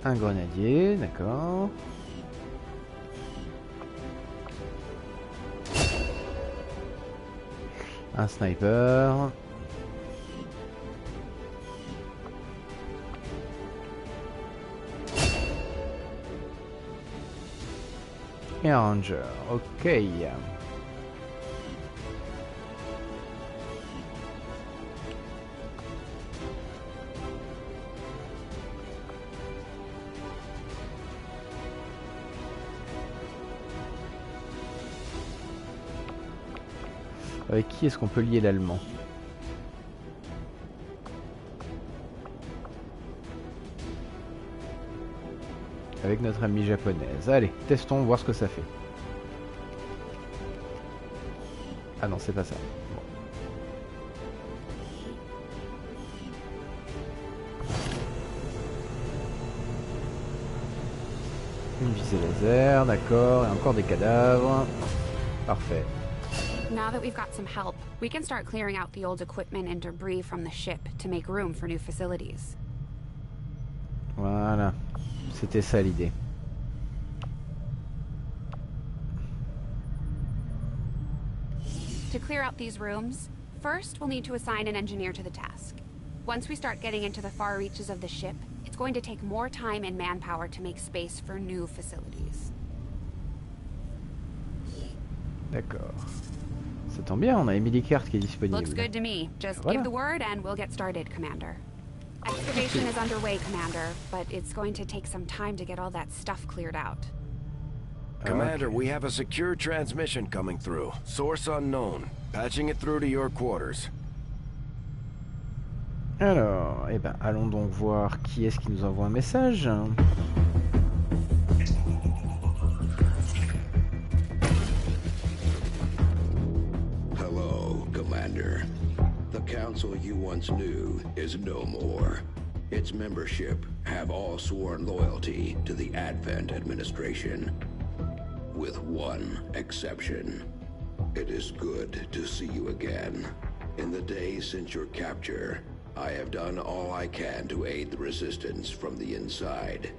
Un grenadier, d'accord. Un sniper. Et un ranger, ok. Avec qui est-ce qu'on peut lier l'allemand? Avec notre amie japonaise. Allez, testons, voir ce que ça fait. Ah non, c'est pas ça. Bon. Une visée laser, d'accord, et encore des cadavres. Parfait. Now that we've got some help, we can start clearing out the old equipment and debris from the ship to make room for new facilities. Voilà, c'était ça l'idée. To clear out these rooms, first we'll need to assign an engineer to the task. Once we start getting into the far reaches of the ship, it's going to take more time and manpower to make space for new facilities. D'accord. Ça tombe bien, on a Emily Carte qui est disponible. Looks good to me. Just Voilà. give the word and we'll get started, Commander. Excavation is underway, Commander, but it's going to take some time to get all that stuff cleared out. Commander, Okay. we have a secure transmission coming through. Source unknown. Patching it through to your quarters. Alors, eh ben, allons donc voir qui est-ce qui nous envoie un message. Hello, Commander. The council you once knew is no more. Its membership have all sworn loyalty to the Advent administration. With one exception. It is good to see you again. In the days since your capture, I have done all I can to aid the resistance from the inside.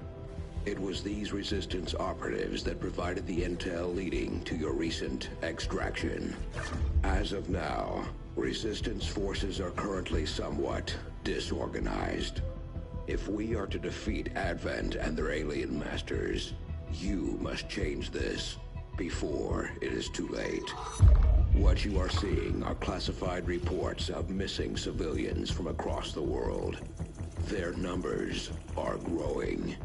It was these resistance operatives that provided the intel leading to your recent extraction. As of now, resistance forces are currently somewhat disorganized. If we are to defeat Advent and their alien masters, you must change this before it is too late. What you are seeing are classified reports of missing civilians from across the world. Their numbers are growing.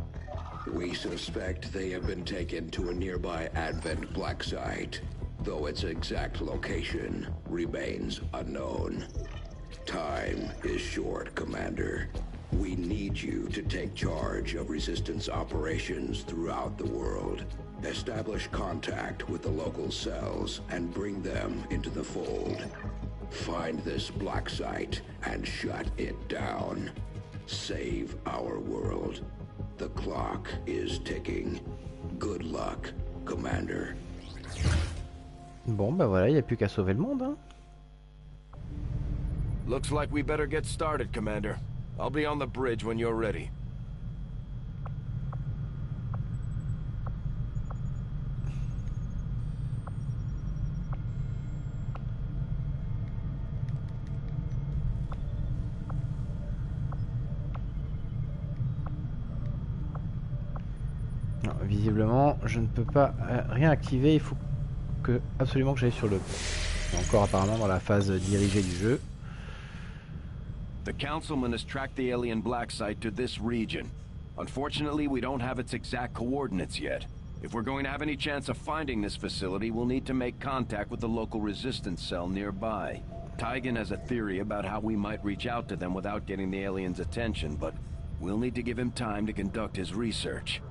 We suspect they have been taken to a nearby Advent black site, though its exact location remains unknown. Time is short, Commander. We need you to take charge of resistance operations throughout the world. Establish contact with the local cells and bring them into the fold. Find this black site and shut it down. Save our world. The clock is ticking. Good luck, Commander. Bon, bah voilà, il n'y a plus qu'à sauver le monde, hein. Looks like we better get started, Commander. I'll be on the bridge when you're ready. Non, visiblement, je ne peux pas rien activer. Il faut absolument que j'aille sur le pont. C'est encore apparemment dans la phase dirigée du jeu. The Councilman has tracked the alien black site to this region. Unfortunately, we don't have its exact coordinates yet. If we're going to have any chance of finding this facility, we'll need to make contact with the local resistance cell nearby. Tygan has a theory about how we might reach out to them without getting the aliens' attention, but we'll need to give him time to conduct his research.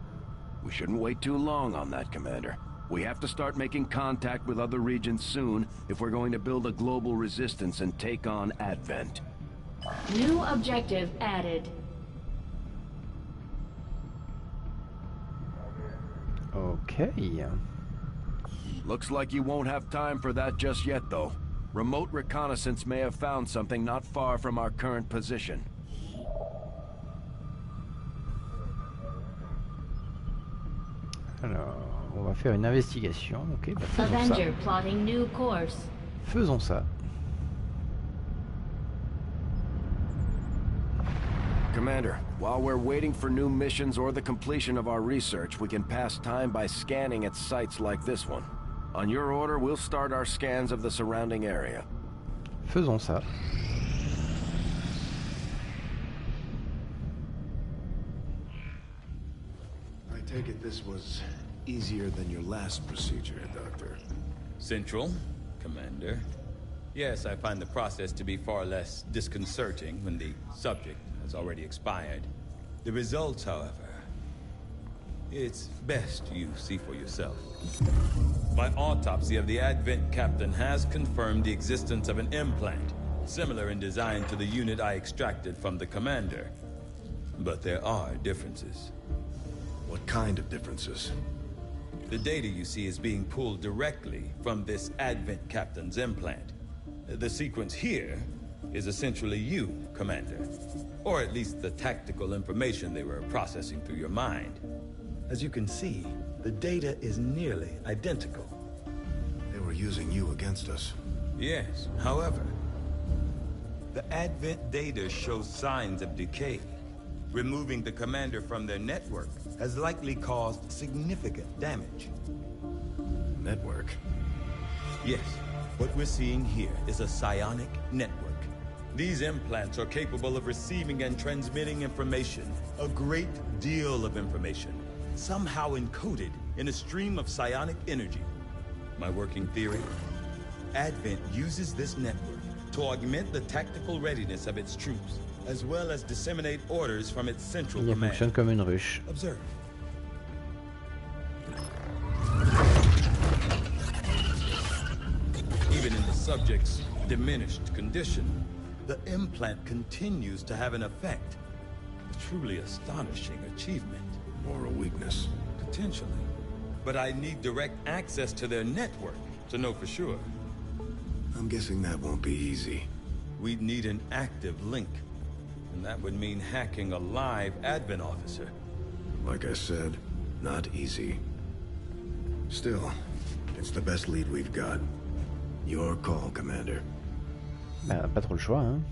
We shouldn't wait too long on that, Commander. We have to start making contact with other regions soon if we're going to build a global resistance and take on Advent. New objective added. Ok. Looks like you won't have time for that just yet, though. Remote reconnaissance may have found something not far from our current position. Alors, on va faire une investigation. Ok, bah faisons Avenger ça. plotting new course. Faisons ça. Commander, while we're waiting for new missions or the completion of our research, we can pass time by scanning at sites like this one. On your order, we'll start our scans of the surrounding area. Faisons ça. I take it this was easier than your last procedure, Doctor. Central, Commander. Yes, I find the process to be far less disconcerting when the subject has already expired. The results, however, it's best you see for yourself. My autopsy of the Advent captain has confirmed the existence of an implant, similar in design to the unit I extracted from the commander. But there are differences. What kind of differences? The data you see is being pulled directly from this Advent captain's implant. The sequence here is essentially you, Commander. Or at least the tactical information they were processing through your mind. As you can see, the data is nearly identical. They were using you against us. Yes, however, the Advent data shows signs of decay. Removing the commander from their network has likely caused significant damage. Network? Yes, what we're seeing here is a psionic network. These implants are capable of receiving and transmitting information, a great deal of information, somehow encoded in a stream of psionic energy. My working theory? Advent uses this network to augment the tactical readiness of its troops, as well as disseminate orders from its central Il command. fonctionne comme une ruche. Observe. Even in the subject's diminished condition, the implant continues to have an effect. A truly astonishing achievement. Or a weakness? Potentially. But I need direct access to their network to know for sure. I'm guessing that won't be easy. We'd need an active link. And that would mean hacking a live Advent officer. Like I said, not easy. Still, it's the best lead we've got. Your call, Commander. Bah, pas trop le choix, hein.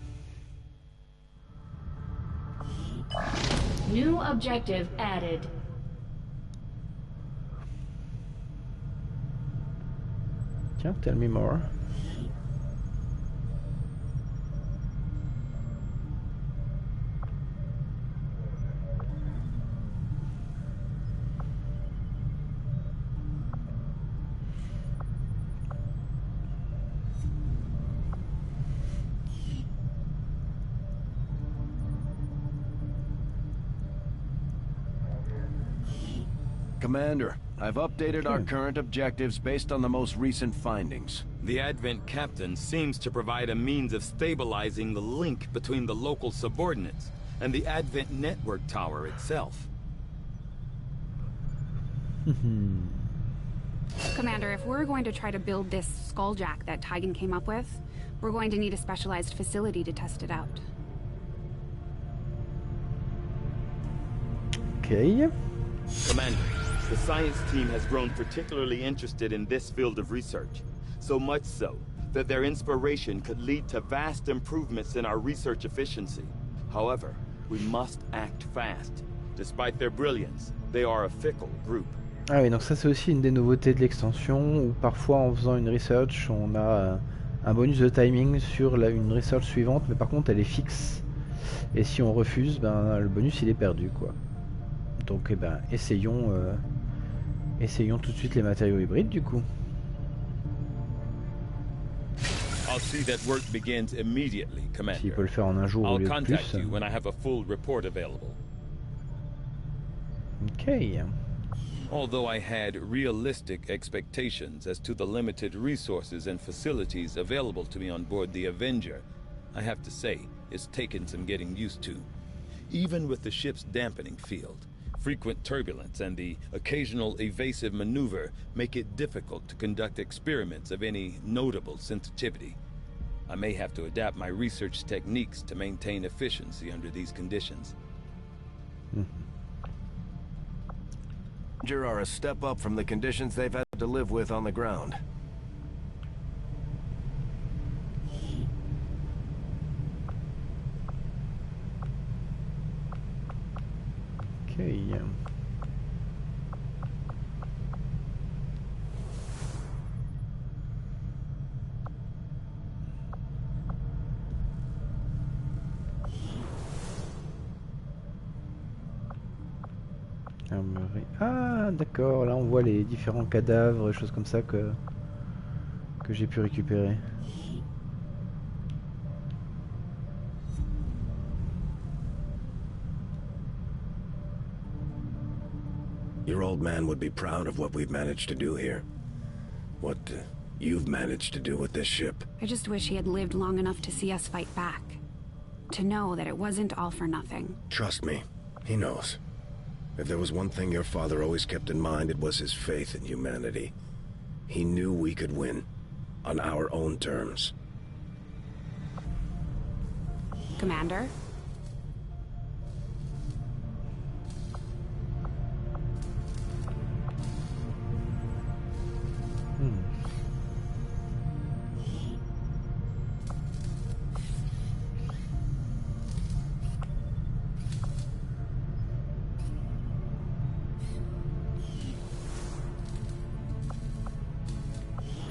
New objective added. Tiens, tell me more. Commander, I've updated our current objectives based on the most recent findings. The Advent captain seems to provide a means of stabilizing the link between the local subordinates and the Advent network tower itself. Commander, if we're going to try to build this skulljack that Tygan came up with, we're going to need a specialized facility to test it out. Okay. Commander, the science team has grown particularly interested in this field of research. So much so that their inspiration could lead to vast improvements in our research efficiency. However, we must act fast. Despite their brilliance, they are a fickle group. Ah oui, donc ça c'est aussi une des nouveautés de l'extension, où parfois en faisant une research, on a un bonus de timing sur une research suivante, mais par contre elle est fixe. Et si on refuse, ben le bonus il est perdu quoi. Donc eh ben, essayons tout de suite les matériaux hybrides du coup. I'll see that work begins immediately, Commander. S'il peut le faire en un jour au lieu de plus. I'll contact you when I have a full report available. Okay. Although I had realistic expectations as to the limited resources and facilities available to me on board the Avenger, I have to say, it's taken some getting used to. Even with the ship's dampening field, frequent turbulence and the occasional evasive maneuver make it difficult to conduct experiments of any notable sensitivity. I may have to adapt my research techniques to maintain efficiency under these conditions. Are a step up from the conditions they've had to live with on the ground. Okay. Ah d'accord, là on voit les différents cadavres, choses comme ça que j'ai pu récupérer. Your old man would be proud of what we've managed to do here. What you've managed to do with this ship. I just wish he had lived long enough to see us fight back. To know that it wasn't all for nothing. Trust me, he knows. If there was one thing your father always kept in mind, it was his faith in humanity. He knew we could win, on our own terms. Commander?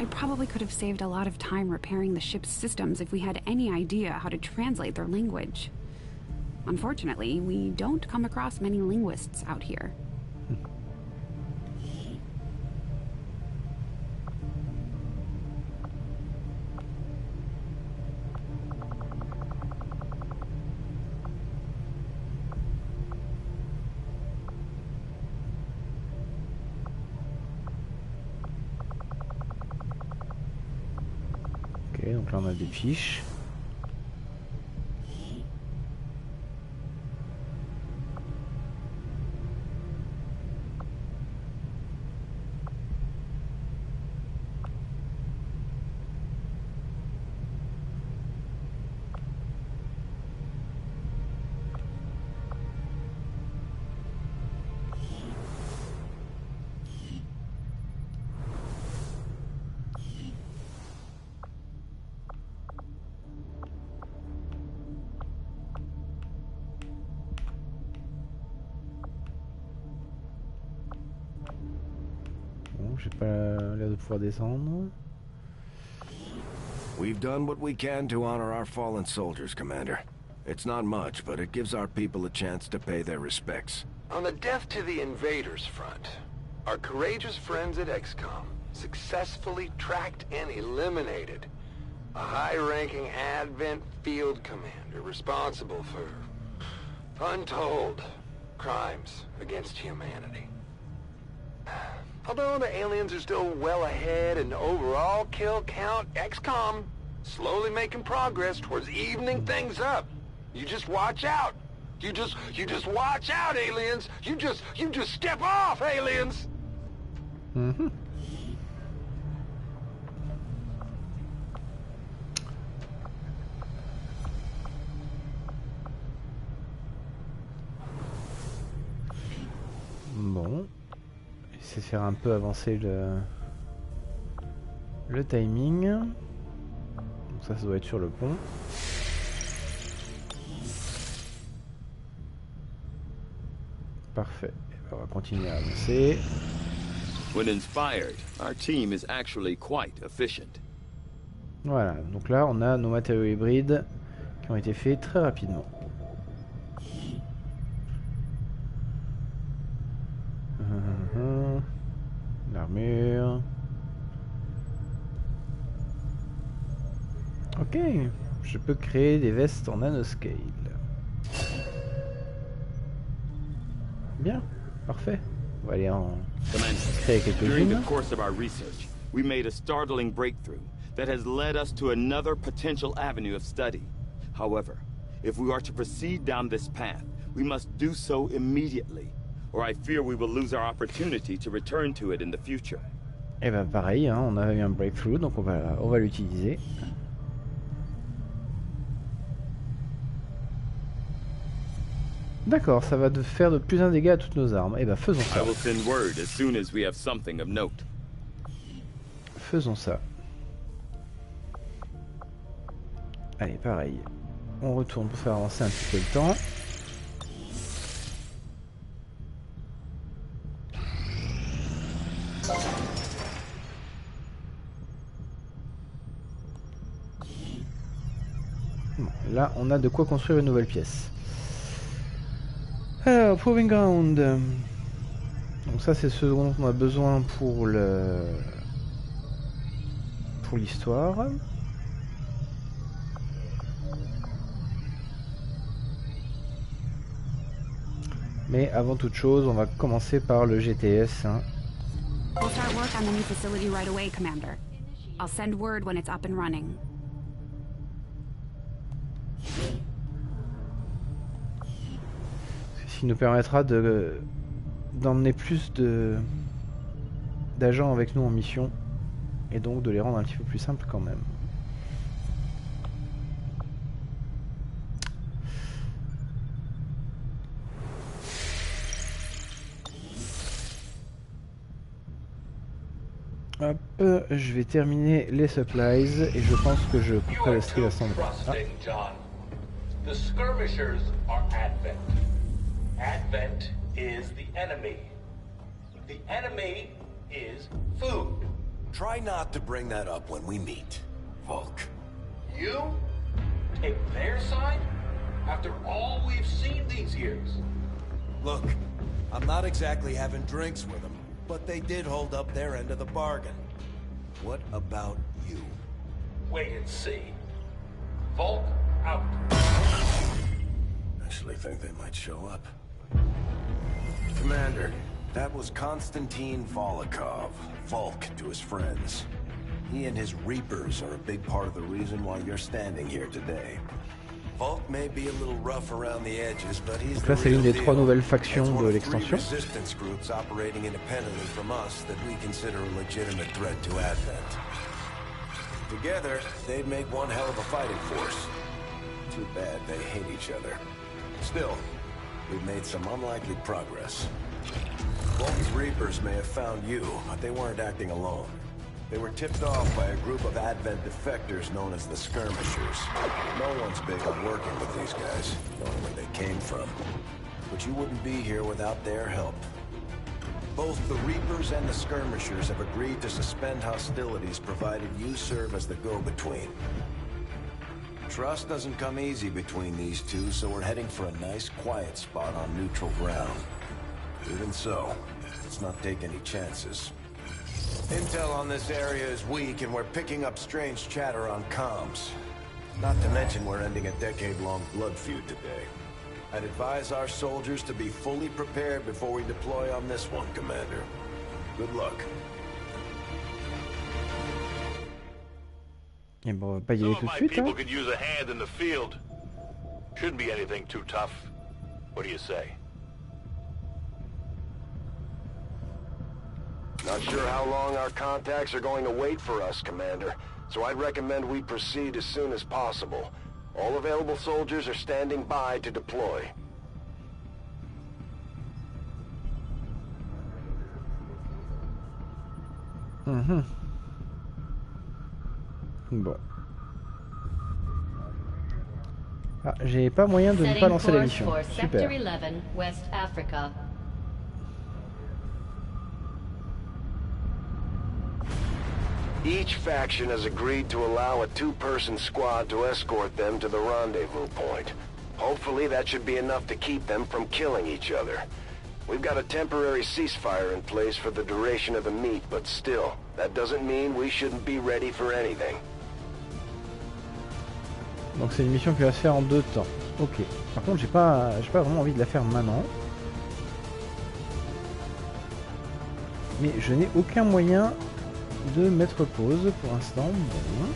I probably could have saved a lot of time repairing the ship's systems if we had any idea how to translate their language. Unfortunately, we don't come across many linguists out here. Ok, donc là on a des fiches. Bon, j'ai pas l'air de pouvoir descendre. We've done what we can to honor our fallen soldiers, Commander. It's not much, but it gives our people a chance to pay their respects. On the death to the invaders front, our courageous friends at XCom successfully tracked and eliminated a high-ranking Advent field commander responsible for untold crimes against humanity. Although the aliens are still well ahead in overall kill count, XCom slowly making progress towards evening things up. You just watch out. You just watch out, aliens. You just step off, aliens. essayer de faire un peu avancer le timing. Donc ça doit être sur le pont. Parfait. On va continuer à avancer. When inspired, our team is actually quite efficient. Voilà, donc là on a nos matériaux hybrides qui ont été faits très rapidement. L'armure. Ok, je peux créer des vestes en nanoscale. Bien, parfait. On va aller en créer During the quelques-unes. course of our research, we made a startling breakthrough that has led us to another potential avenue of study. However, if we are to proceed down this path, we must do so immediately, or I fear we will lose our opportunity to return to it in the future. Et ben pareil, hein, on a eu un breakthrough, donc on va l'utiliser. D'accord, ça va faire de plus un dégât à toutes nos armes. Et ben faisons ça. I will send word as soon as we have something of note. Faisons ça. Allez, pareil. On retourne pour faire avancer un petit peu le temps. Bon, là, on a de quoi construire une nouvelle pièce. Alors, Proving Ground. Donc ça, c'est ce dont on a besoin pour l'histoire. Mais avant toute chose, on va commencer par le GTS. Hein. We'll start work on the new facility right away, Commander. I'll send word when it's up and running. Ce qui nous permettra d'emmener plus d'agents avec nous en mission. Et donc de les rendre un petit peu plus simples quand même. Hop, je vais terminer les supplies et je pense que je couperai le stream à cet endroit. Ah. John. The skirmishers are Advent. Advent is the enemy. The enemy is food. Try not to bring that up when we meet, Volk. You take their side after all we've seen these years. Look, I'm not exactly having drinks with them, but they did hold up their end of the bargain. What about you? Wait and see. Volk out. Actually think they might show up. Commander, that was Konstantin Volokov, Volk to his friends. He and his Reapers are a big part of the reason why you're standing here today. Volk may be a little rough around the edges, but he's Donc là, c'est l'une des trois nouvelles factions de l'extension. resistance groups operating independently from us that we consider a legitimate threat to Advent. Together, they'd make one hell of a fighting force. Too bad they hate each other. Still, we've made some unlikely progress. Volk's Reapers may have found you, but they weren't acting alone. They were tipped off by a group of Advent defectors known as the Skirmishers. No one's big on working with these guys, knowing where they came from. But you wouldn't be here without their help. Both the Reapers and the Skirmishers have agreed to suspend hostilities provided you serve as the go-between. Trust doesn't come easy between these two, so we're heading for a nice, quiet spot on neutral ground. Even so, let's not take any chances. Intel on this area is weak, and we're picking up strange chatter on comms. Not to mention we're ending a decade-long blood feud today. I'd advise our soldiers to be fully prepared before we deploy on this one, Commander. Good luck. Et bon, on va pas y aller tout de suite. People Hein. could use a hand in the field. Shouldn't be anything too tough. What do you say? Not sure how long our contacts are going to wait for us, Commander. So I'd recommend we proceed as soon as possible. All available soldiers are standing by to deploy. Bon. Ah, j'ai pas moyen de ne pas lancer la mission. Super. West Africa. Each faction has agreed to allow a two-person squad to escort them to the rendezvous point. Hopefully that should be enough to keep them from killing each other. We've got a temporary ceasefire in place for the duration of the meet, but still, that doesn't mean we shouldn't be ready for anything. Donc c'est une mission qui va se faire en 2 temps. Ok. Par contre, j'ai pas vraiment envie de la faire maintenant. Mais je n'ai aucun moyen de mettre pause pour l'instant. Bon.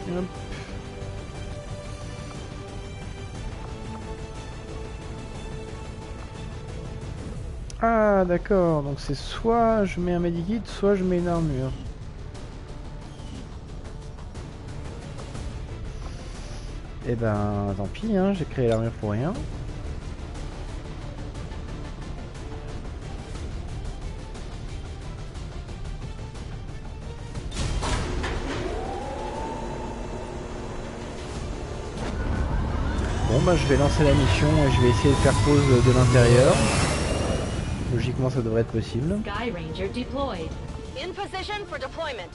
Hop. Ah d'accord, donc c'est soit je mets un medikit, soit je mets une armure. Eh ben tant pis, hein, j'ai créé l'armure pour rien. Bon bah je vais lancer la mission et je vais essayer de faire pause de l'intérieur. Logiquement ça devrait être possible. Sky Ranger deployed. In position for deployment.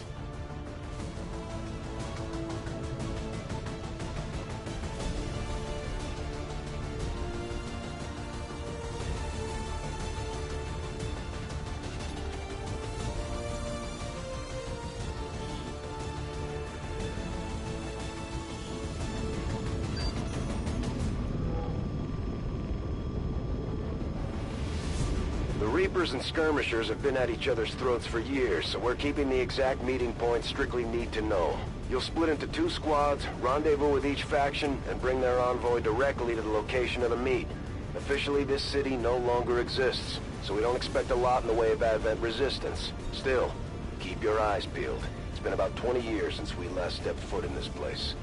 Reapers and skirmishers have been at each other's throats for years, so we're keeping the exact meeting point strictly need to know. You'll split into 2 squads, rendezvous with each faction, and bring their envoy directly to the location of the meet. Officially, this city no longer exists, so we don't expect a lot in the way of Advent resistance. Still, keep your eyes peeled. It's been about 20 years since we last stepped foot in this place.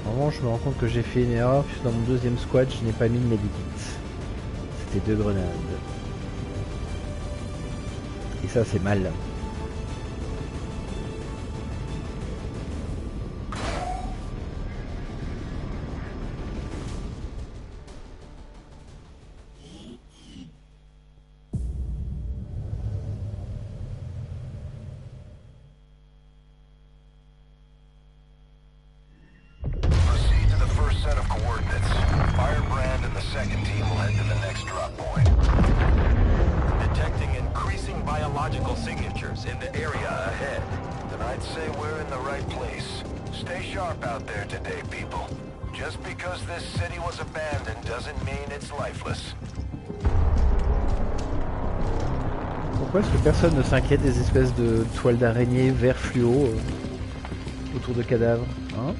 En revanche, je me rends compte que j'ai fait une erreur puisque dans mon 2e squad, je n'ai pas mis de medikit. C'était 2 grenades. Et ça, c'est mal. Pourquoi est-ce que personne ne s'inquiète des espèces de toiles d'araignée vert fluo autour de cadavres, hein?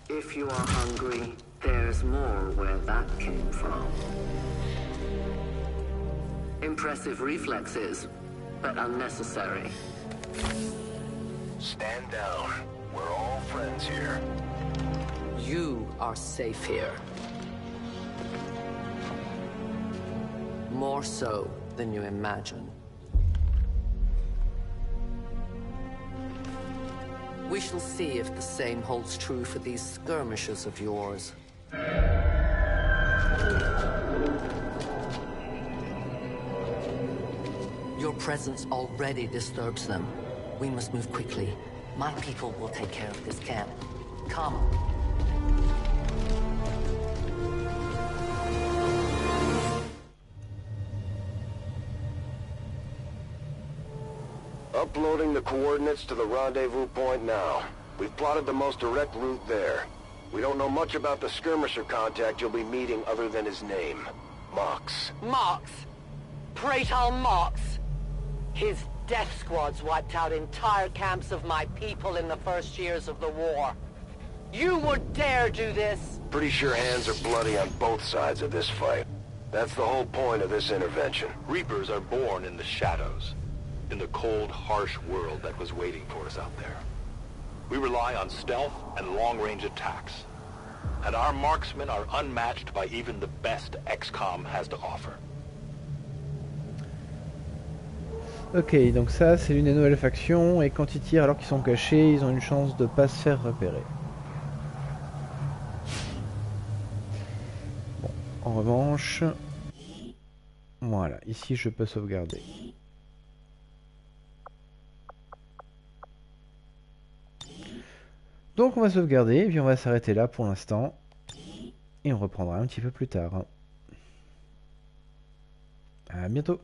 If you are hungry, there's more where that came from. Impressive reflexes, but unnecessary. Stand down. We're all friends here. You are safe here. More so than you imagine. We shall see if the same holds true for these skirmishes of yours. Your presence already disturbs them. We must move quickly. My people will take care of this camp. Come. Uploading the coordinates to the rendezvous point now. We've plotted the most direct route there. We don't know much about the skirmisher contact you'll be meeting other than his name. Mox. Mox? Praetor Mox? His death squads wiped out entire camps of my people in the first years of the war. You would dare do this? Pretty sure hands are bloody on both sides of this fight. That's the whole point of this intervention. Reapers are born in the shadows, in the cold, harsh world that was waiting for us out there. We rely on stealth and long-range attacks. And our marksmen are unmatched by even the best XCom has to offer. Ok, donc ça c'est l'une des nouvelles factions, et quand ils tirent alors qu'ils sont cachés, ils ont une chance de pas se faire repérer. Bon, en revanche, voilà, ici je peux sauvegarder. Donc on va sauvegarder, et puis on va s'arrêter là pour l'instant, et on reprendra un petit peu plus tard. À bientôt.